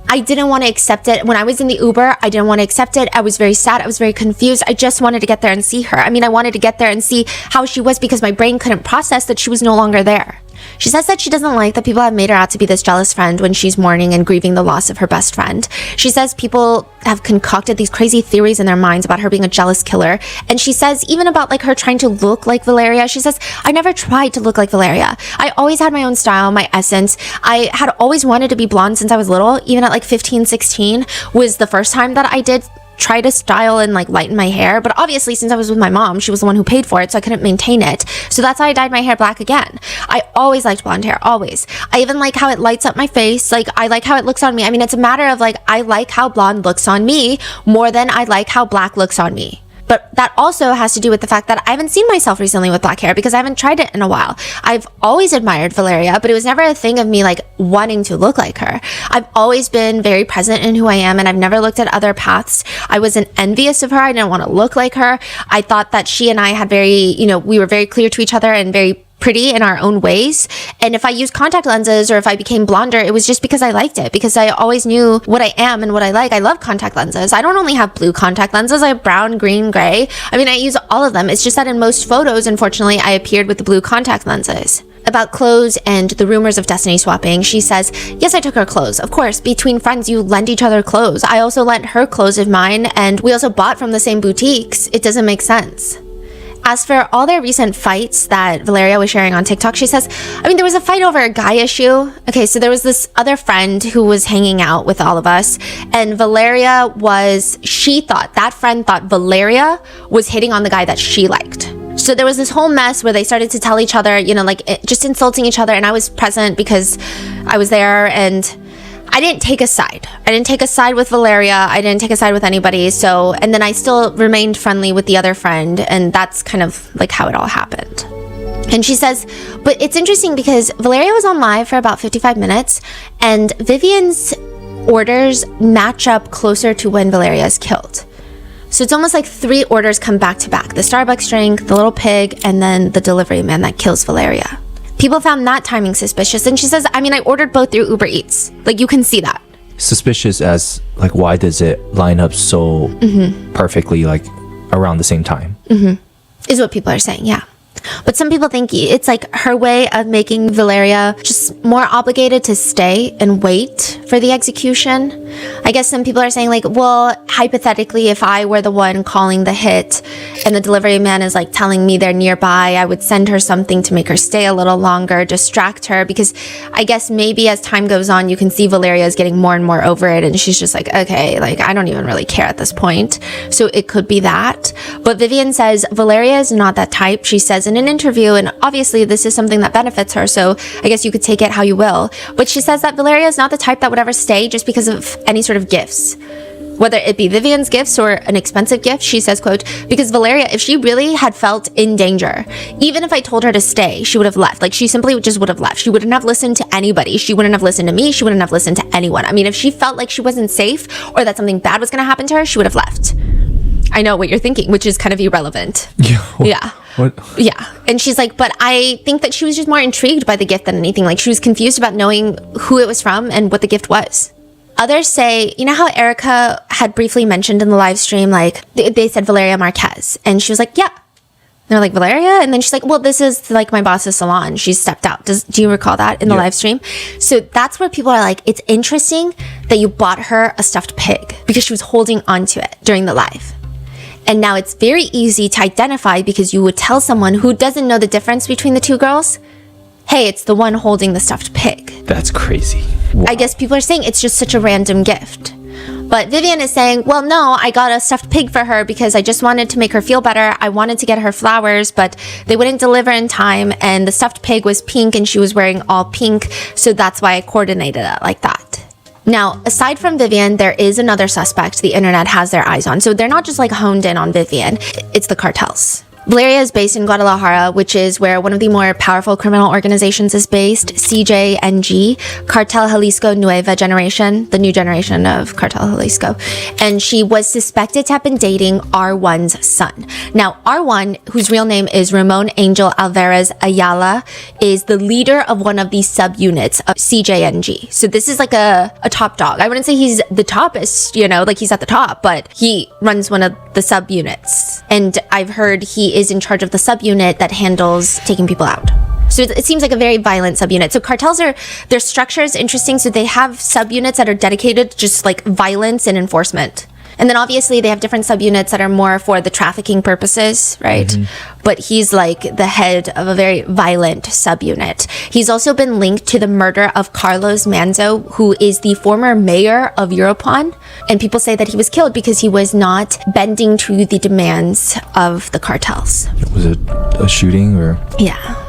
I didn't want to accept it. When I was in the Uber, I didn't want to accept it. I was very sad. I was very confused. I just wanted to get there and see her. I mean, I wanted to get there and see how she was because my brain couldn't process that she was no longer there. She says that she doesn't like that people have made her out to be this jealous friend when she's mourning and grieving the loss of her best friend. She says people have concocted these crazy theories in their minds about her being a jealous killer. And she says even about like her trying to look like Valeria, she says, I never tried to look like Valeria. I always had my own style, my essence. I had always wanted to be blonde since I was little. Even at like 15, 16 was the first time that I did try to style and like lighten my hair, but obviously since I was with my mom, she was the one who paid for it, so I couldn't maintain it. So that's how I dyed my hair black again. I always liked blonde hair, always. I even like how it lights up my face. Like I like how it looks on me. I mean, it's a matter of like I like how blonde looks on me more than I like how black looks on me. But that also has to do with the fact that I haven't seen myself recently with black hair because I haven't tried it in a while. I've always admired Valeria, but it was never a thing of me like wanting to look like her. I've always been very present in who I am and I've never looked at other paths. I wasn't envious of her. I didn't want to look like her. I thought that she and I had we were very clear to each other and very pretty in our own ways. And if I used contact lenses or if I became blonder, it was just because I liked it, because I always knew what I am and what I like. I love contact lenses. I don't only have blue contact lenses. I have brown, green, gray. I mean, I use all of them. It's just that in most photos, unfortunately, I appeared with the blue contact lenses. About clothes and the rumors of destiny swapping, she says, yes, I took her clothes. Of course, between friends, you lend each other clothes. I also lent her clothes of mine, and we also bought from the same boutiques. It doesn't make sense. As for all their recent fights that Valeria was sharing on TikTok, she says, I mean, there was a fight over a guy issue. Okay, so there was this other friend who was hanging out with all of us, and that friend thought Valeria was hitting on the guy that she liked. So there was this whole mess where they started to tell each other, just insulting each other, and I was present because I was there, and I didn't take a side. I didn't take a side with Valeria. I didn't take a side with anybody. And then I still remained friendly with the other friend. And that's kind of like how it all happened. And she says, but it's interesting because Valeria was on live for about 55 minutes and Vivian's orders match up closer to when Valeria is killed. So it's almost like 3 orders come back to back. The Starbucks drink, the little pig, and then the delivery man that kills Valeria. People found that timing suspicious. And she says, I mean, I ordered both through Uber Eats. Like, you can see that. Suspicious as, like, why does it line up so perfectly, like, around the same time? is what people are saying, yeah. But some people think it's like her way of making Valeria just more obligated to stay and wait for the execution. I guess some people are saying like, well, hypothetically, if I were the one calling the hit and the delivery man is like telling me they're nearby, I would send her something to make her stay a little longer, distract her, because I guess maybe as time goes on, you can see Valeria is getting more and more over it. And she's just like, okay, like I don't even really care at this point. So it could be that. But Vivian says Valeria is not that type. She says in an interview, and obviously this is something that benefits her, so I guess you could take it how you will, but she says that Valeria is not the type that would ever stay just because of any sort of gifts, whether it be Vivian's gifts or an expensive gift. She says, quote, because Valeria, if she really had felt in danger, even if I told her to stay, she would have left. Like she simply just would have left. She wouldn't have listened to anybody. She wouldn't have listened to me. She wouldn't have listened to anyone. I mean, if she felt like she wasn't safe or that something bad was going to happen to her, she would have left. I know what you're thinking, which is kind of irrelevant. Yeah. What? Yeah. And she's like, but I think that she was just more intrigued by the gift than anything. Like she was confused about knowing who it was from and what the gift was. Others say, you know how Erica had briefly mentioned in the live stream, like they said Valeria Marquez, and she was like, yeah. And they're like, Valeria? And then she's like, well, this is like my boss's salon. She's stepped out. Do you recall that in the live stream? So that's where people are like, it's interesting that you bought her a stuffed pig because she was holding onto it during the live. And now it's very easy to identify because you would tell someone who doesn't know the difference between the two girls, hey, it's the one holding the stuffed pig. That's crazy. Wow. I guess people are saying it's just such a random gift. But Vivian is saying, well, no, I got a stuffed pig for her because I just wanted to make her feel better. I wanted to get her flowers, but they wouldn't deliver in time. And the stuffed pig was pink and she was wearing all pink. So that's why I coordinated it like that. Now, aside from Vivian, there is another suspect the internet has their eyes on. So they're not just like honed in on Vivian, it's the cartels. Valeria is based in Guadalajara, which is where one of the more powerful criminal organizations is based, CJNG, Cartel Jalisco Nueva Generation, the new generation of Cartel Jalisco. And she was suspected to have been dating R1's son. Now, R1, whose real name is Ramon Angel Alvarez Ayala, is the leader of one of the subunits of CJNG. So this is like a top dog. I wouldn't say he's the toppest, like he's at the top, but he runs one of the subunits. And I've heard he is in charge of the subunit that handles taking people out. So it seems like a very violent subunit. So cartels their structure is interesting. So they have subunits that are dedicated to just like violence and enforcement. And then obviously they have different subunits that are more for the trafficking purposes, right? Mm-hmm. But he's like the head of a very violent subunit. He's also been linked to the murder of Carlos Manzo, who is the former mayor of Europan. And people say that he was killed because he was not bending to the demands of the cartels. Was it a shooting or? Yeah.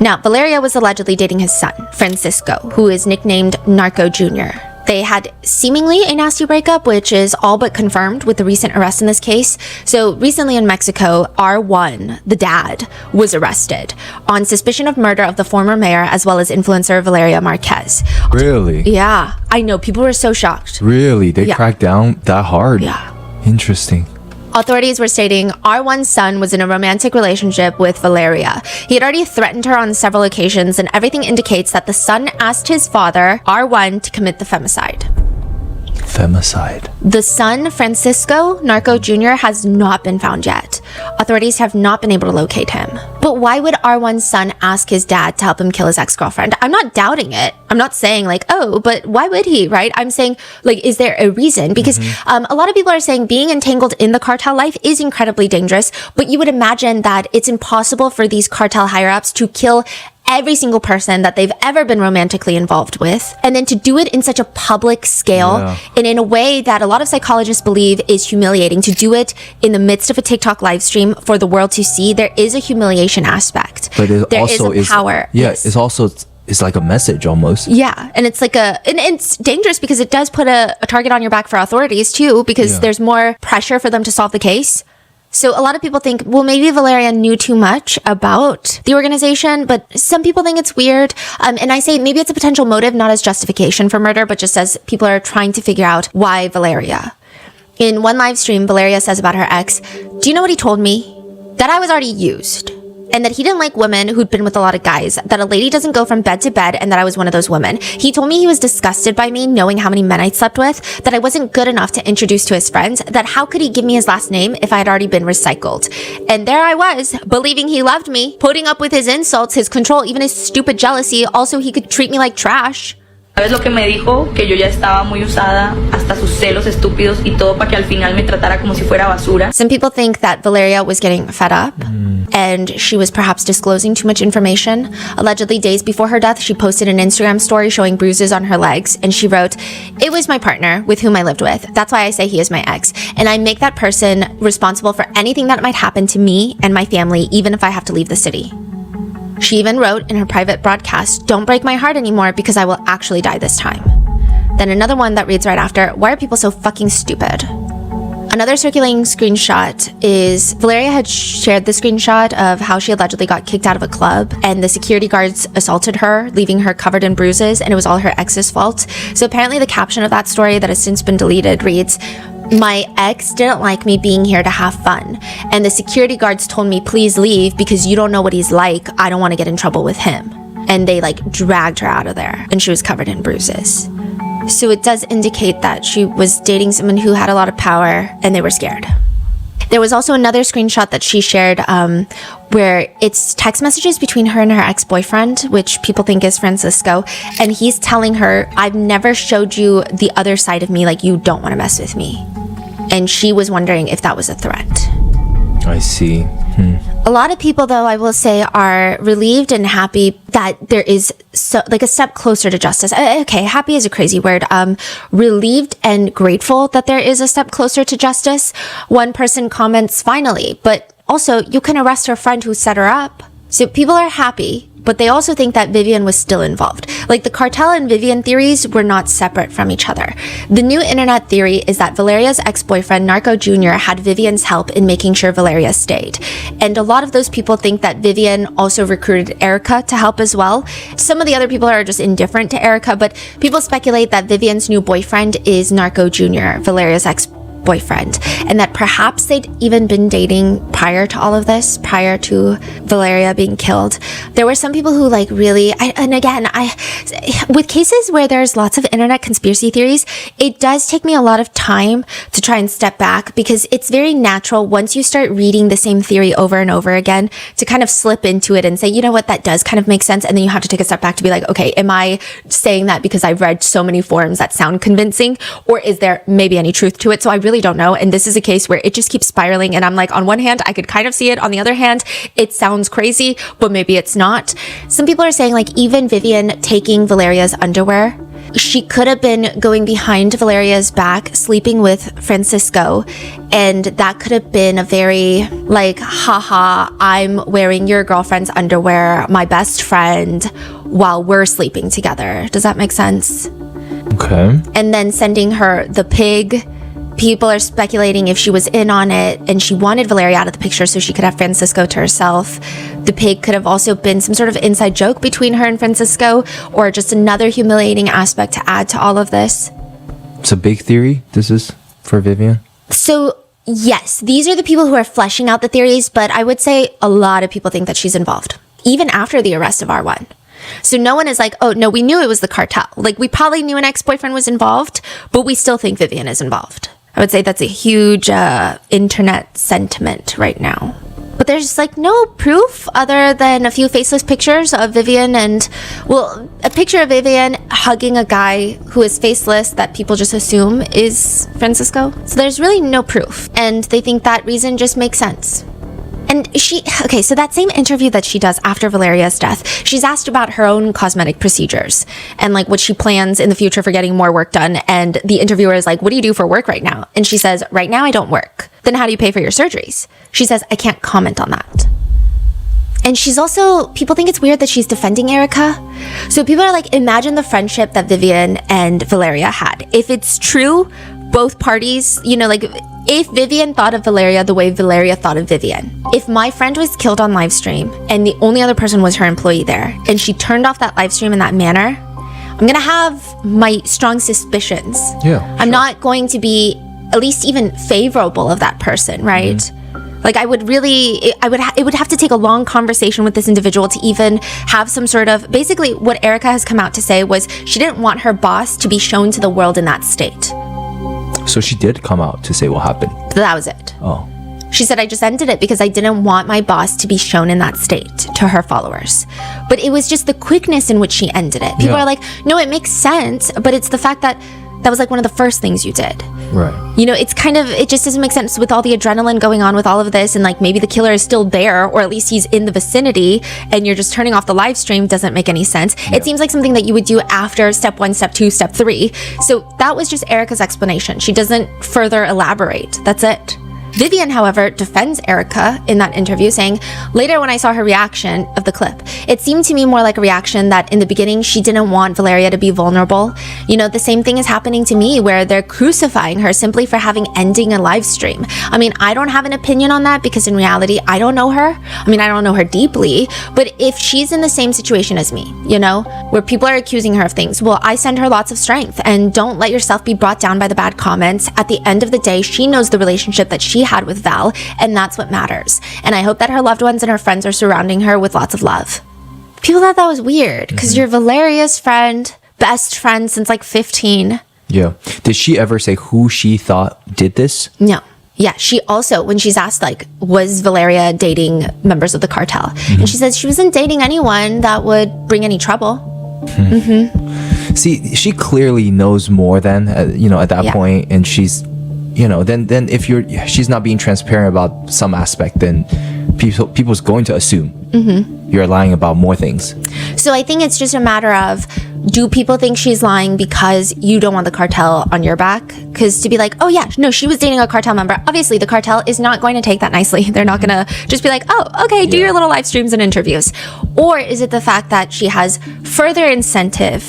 Now, Valeria was allegedly dating his son, Francisco, who is nicknamed Narco Jr. They had seemingly a nasty breakup, which is all but confirmed with the recent arrest in this case. So recently in Mexico, R1, the dad, was arrested on suspicion of murder of the former mayor as well as influencer Valeria Marquez. Really? Yeah, I know. People were so shocked. Really? They cracked down that hard? Yeah. Interesting. Authorities were stating R1's son was in a romantic relationship with Valeria. He had already threatened her on several occasions, and everything indicates that the son asked his father, R1, to commit the femicide. Femicide. The son, Francisco Narco Jr., has not been found yet. Authorities have not been able to locate him. But why would R1's son ask his dad to help him kill his ex-girlfriend? I'm not doubting it. I'm not saying like, oh, but why would he, right? I'm saying, like, is there a reason? Because a lot of people are saying being entangled in the cartel life is incredibly dangerous, but you would imagine that it's impossible for these cartel higher-ups to kill every single person that they've ever been romantically involved with, and then to do it in such a public scale and in a way that a lot of psychologists believe is humiliating. To do it in the midst of a TikTok live stream for the world to see, there is a humiliation aspect. But it also is a power. Yes. It's also it's like a message almost. Yeah, and it's like and it's dangerous because it does put a target on your back for authorities too, because there's more pressure for them to solve the case. So a lot of people think, well, maybe Valeria knew too much about the organization, but some people think it's weird. And I say maybe it's a potential motive, not as justification for murder, but just as people are trying to figure out why Valeria. In one live stream, Valeria says about her ex, do you know what he told me? That I was already used. and that he didn't like women who'd been with a lot of guys, that a lady doesn't go from bed to bed, and that I was one of those women. He told me he was disgusted by me knowing how many men I'd slept with, that I wasn't good enough to introduce to his friends, that how could he give me his last name if I had already been recycled? And there I was, believing he loved me, putting up with his insults, his control, even his stupid jealousy. Also, he could treat me like trash. ¿Sabes lo que me dijo? Que yo ya estaba muy usada, hasta sus celos estúpidos y todo para que al final me tratara como si fuera basura. Some people think that Valeria was getting fed up and she was perhaps disclosing too much information. Allegedly, days before her death, she posted an Instagram story showing bruises on her legs, and she wrote, "It was my partner with whom I lived with. That's why I say he is my ex. And I make that person responsible for anything that might happen to me and my family, even if I have to leave the city." She even wrote in her private broadcast, "Don't break my heart anymore because I will actually die this time." Then another one that reads right after, "Why are people so fucking stupid?" Another circulating screenshot is Valeria had shared the screenshot of how she allegedly got kicked out of a club and the security guards assaulted her, leaving her covered in bruises, and it was all her ex's fault. So apparently the caption of that story that has since been deleted reads, "My ex didn't like me being here to have fun, and the security guards told me, please leave because you don't know what he's like. I don't want to get in trouble with him." And they dragged her out of there, and she was covered in bruises. So it does indicate that she was dating someone who had a lot of power and they were scared. There was also another screenshot that she shared where it's text messages between her and her ex-boyfriend, which people think is Francisco, and he's telling her, "I've never showed you the other side of me, you don't want to mess with me." And she was wondering if that was a threat. I see. A lot of people, though, I will say, are relieved and happy that there is a step closer to justice. Okay, happy is a crazy word. Relieved and grateful that there is a step closer to justice. One person comments, "Finally," but also you can arrest her friend who set her up. So people are happy, but they also think that Vivian was still involved. The cartel and Vivian theories were not separate from each other. The new internet theory is that Valeria's ex-boyfriend, Narco Jr., had Vivian's help in making sure Valeria stayed. And a lot of those people think that Vivian also recruited Erica to help as well. Some of the other people are just indifferent to Erica, but people speculate that Vivian's new boyfriend is Narco Jr., Valeria's ex-boyfriend, and that perhaps they'd even been dating prior to all of this, prior to Valeria being killed. There were some people who with cases where there's lots of internet conspiracy theories, it does take me a lot of time to try and step back, because it's very natural once you start reading the same theory over and over again to kind of slip into it and say, you know what, that does kind of make sense. And then you have to take a step back to be like, okay, am I saying that because I've read so many forums that sound convincing, or is there maybe any truth to it? So I really don't know. And this is a case where it just keeps spiraling. And I'm like, on one hand, I could kind of see it. On the other hand, it sounds crazy, but maybe it's not. Some people are saying even Vivian taking Valeria's underwear, she could have been going behind Valeria's back, sleeping with Francisco. And that could have been a very haha, I'm wearing your girlfriend's underwear, my best friend, while we're sleeping together. Does that make sense? Okay. And then sending her the pig. People are speculating if she was in on it and she wanted Valeria out of the picture so she could have Francisco to herself. The pig could have also been some sort of inside joke between her and Francisco, or just another humiliating aspect to add to all of this. It's a big theory, this is, for Vivian? So, yes, these are the people who are fleshing out the theories, but I would say a lot of people think that she's involved, even after the arrest of R1. So no one is like, oh, no, we knew it was the cartel. We probably knew an ex-boyfriend was involved, but we still think Vivian is involved. I would say that's a huge internet sentiment right now. But there's no proof other than a few faceless pictures of Vivian and, a picture of Vivian hugging a guy who is faceless that people just assume is Francisco. So there's really no proof. And they think that reason just makes sense. And so that same interview that she does after Valeria's death, she's asked about her own cosmetic procedures and what she plans in the future for getting more work done. And the interviewer is like, what do you do for work right now? And she says, right now I don't work. Then how do you pay for your surgeries? She says, I can't comment on that. And she's also, people think it's weird that she's defending Erica. So people are imagine the friendship that Vivian and Valeria had. If it's true, both parties, if Vivian thought of Valeria the way Valeria thought of Vivian, if my friend was killed on live stream and the only other person was her employee there, and she turned off that live stream in that manner, I'm gonna have my strong suspicions. Yeah. I'm not going to be at least even favorable of that person, right? Like it would have to take a long conversation with this individual to even have some sort of, basically what Erica has come out to say was she didn't want her boss to be shown to the world in that state. So she did come out to say what happened. That was it. Oh. She said, I just ended it because I didn't want my boss to be shown in that state to her followers. But it was just the quickness in which she ended it. People are like, no, it makes sense, but it's the fact that that was like one of the first things you did. Right. You know, it's kind of, it just doesn't make sense with all the adrenaline going on with all of this, and like maybe the killer is still there, or at least he's in the vicinity, and you're just turning off the live stream doesn't make any sense. Yeah. It seems like something that you would do after step 1, step 2, step 3. So that was just Erica's explanation. She doesn't further elaborate. That's it. Vivian, however, defends Erica in that interview, saying, later when I saw her reaction of the clip, it seemed to me more like a reaction that in the beginning she didn't want Valeria to be vulnerable. You know, the same thing is happening to me where they're crucifying her simply for ending a live stream. I mean, I don't have an opinion on that because in reality, I don't know her. I mean, I don't know her deeply, but if she's in the same situation as me, you know, where people are accusing her of things, well, I send her lots of strength, and don't let yourself be brought down by the bad comments. At the end of the day, she knows the relationship that she had with Val, and that's what matters. And I hope that her loved ones and her friends are surrounding her with lots of love. People thought that was weird because you're Valeria's friend, best friend since like 15. Yeah. Did she ever say who she thought did this? No. Yeah, she also, when she's asked, like, was Valeria dating members of the cartel? And she says she wasn't dating anyone that would bring any trouble. See, she clearly knows more than, at that point, and she's, then if she's not being transparent about some aspect, then people's going to assume you're lying about more things. So I think it's just a matter of, do people think she's lying because you don't want the cartel on your back? Because to be like, oh yeah, no, she was dating a cartel member. Obviously, the cartel is not going to take that nicely. They're not going to just be like, oh, okay, do your little live streams and interviews. Or is it the fact that she has further incentive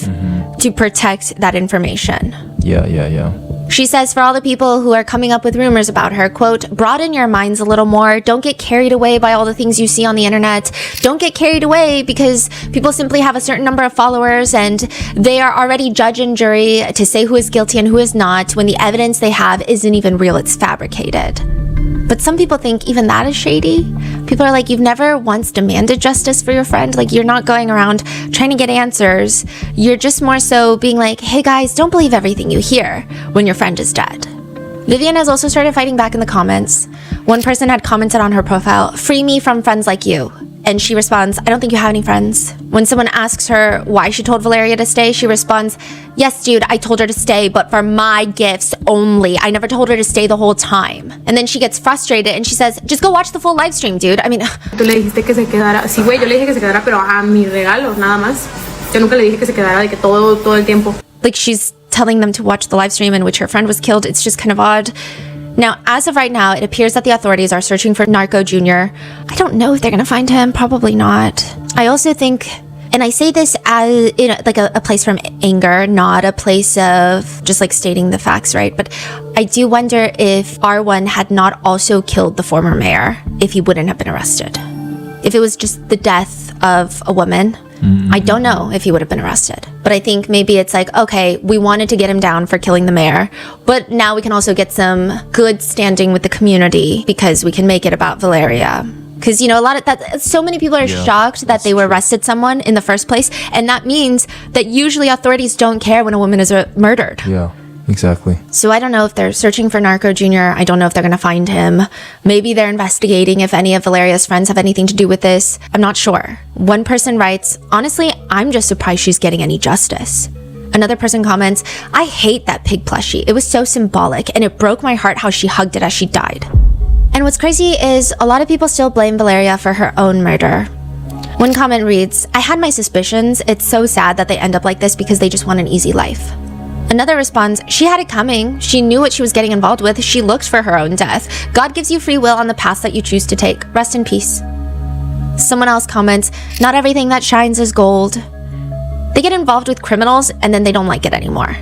to protect that information? Yeah. She says, for all the people who are coming up with rumors about her, quote, broaden your minds a little more. Don't get carried away by all the things you see on the internet. Don't get carried away because people simply have a certain number of followers and they are already judge and jury to say who is guilty and who is not when the evidence they have isn't even real, it's fabricated. But some people think even that is shady. People are like, you've never once demanded justice for your friend. Like, you're not going around trying to get answers. You're just more so being like, hey guys, don't believe everything you hear when your friend is dead. Vivian has also started fighting back in the comments. One person had commented on her profile, free me from friends like you. And she responds, I don't think you have any friends. When someone asks her why she told Valeria to stay, she responds, yes, dude, I told her to stay, but for my gifts only. I never told her to stay the whole time. And then she gets frustrated and she says, just go watch the full live stream, dude. I mean... Tú le dijiste que se quedara. Sí, güey, yo le dije que se quedara, pero a mis regalos, nada más. Yo nunca le dije que se quedara de que todo el tiempo. Like, she's telling them to watch the live stream in which her friend was killed. It's just kind of odd. Now, as of right now, it appears that the authorities are searching for Narco Jr. I don't know if they're going to find him. Probably not. I also think, and I say this as like a place from anger, not a place of just like stating the facts, right? But I do wonder if R1 had not also killed the former mayor, if he wouldn't have been arrested. If it was just the death of a woman, I don't know if he would have been arrested. But I think maybe it's like, okay, we wanted to get him down for killing the mayor, but now we can also get some good standing with the community because we can make it about Valeria. Because, a lot of that, so many people are shocked that they were arrested someone in the first place. And that means that usually authorities don't care when a woman is murdered. Yeah. Exactly. So I don't know if they're searching for Narco Jr. I don't know if they're going to find him. Maybe they're investigating if any of Valeria's friends have anything to do with this. I'm not sure. One person writes, honestly, I'm just surprised she's getting any justice. Another person comments, I hate that pig plushie. It was so symbolic and it broke my heart how she hugged it as she died. And what's crazy is a lot of people still blame Valeria for her own murder. One comment reads, I had my suspicions. It's so sad that they end up like this because they just want an easy life. Another responds, she had it coming. She knew what she was getting involved with. She looked for her own death. God gives you free will on the path that you choose to take. Rest in peace. Someone else comments, not everything that shines is gold. They get involved with criminals and then they don't like it anymore.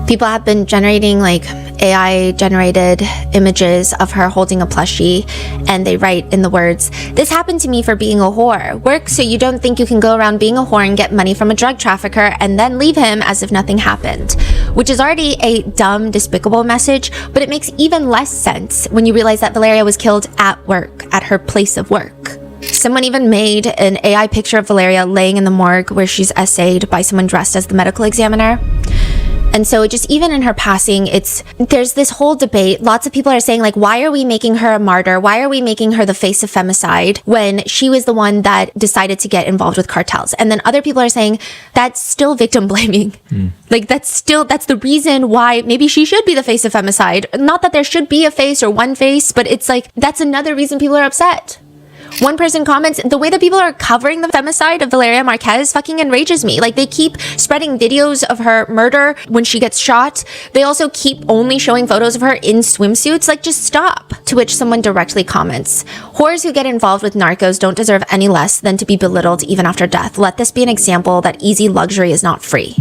People have been generating like AI generated images of her holding a plushie, and they write in the words, "This happened to me for being a whore. Work so you don't think you can go around being a whore and get money from a drug trafficker and then leave him as if nothing happened." Which is already a dumb, despicable message, but it makes even less sense when you realize that Valeria was killed at work, at her place of work. Someone even made an AI picture of Valeria laying in the morgue where she's essayed by someone dressed as the medical examiner. And so just even in her passing, there's this whole debate. Lots of people are saying, like, why are we making her a martyr? Why are we making her the face of femicide when she was the one that decided to get involved with cartels? And then other people are saying that's still victim blaming. Like, that's the reason why maybe she should be the face of femicide. Not that there should be a face or one face, but it's like, that's another reason people are upset. One person comments, the way that people are covering the femicide of Valeria Marquez fucking enrages me. Like, they keep spreading videos of her murder when she gets shot. They also keep only showing photos of her in swimsuits. Like, just stop. To which someone directly comments, "Whores who get involved with narcos don't deserve any less than to be belittled even after death. Let this be an example that easy luxury is not free."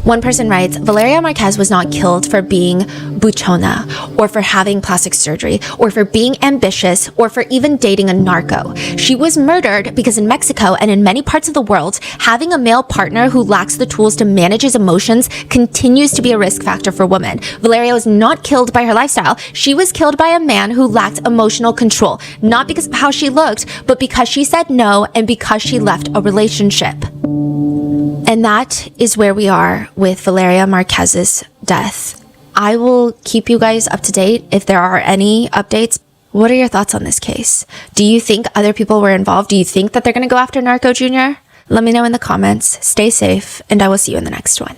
One person writes, "Valeria Marquez was not killed for being buchona, or for having plastic surgery, or for being ambitious, or for even dating a narco. She was murdered because in Mexico and in many parts of the world, having a male partner who lacks the tools to manage his emotions continues to be a risk factor for women. Valeria was not killed by her lifestyle. She was killed by a man who lacked emotional control, not because of how she looked, but because she said no and because she left a relationship." And that is where we are with Valeria Marquez's death. I will keep you guys up to date if there are any updates. What are your thoughts on this case? Do you think other people were involved? Do you think that they're going to go after Narco Jr.? Let me know in the comments. Stay safe, and I will see you in the next one.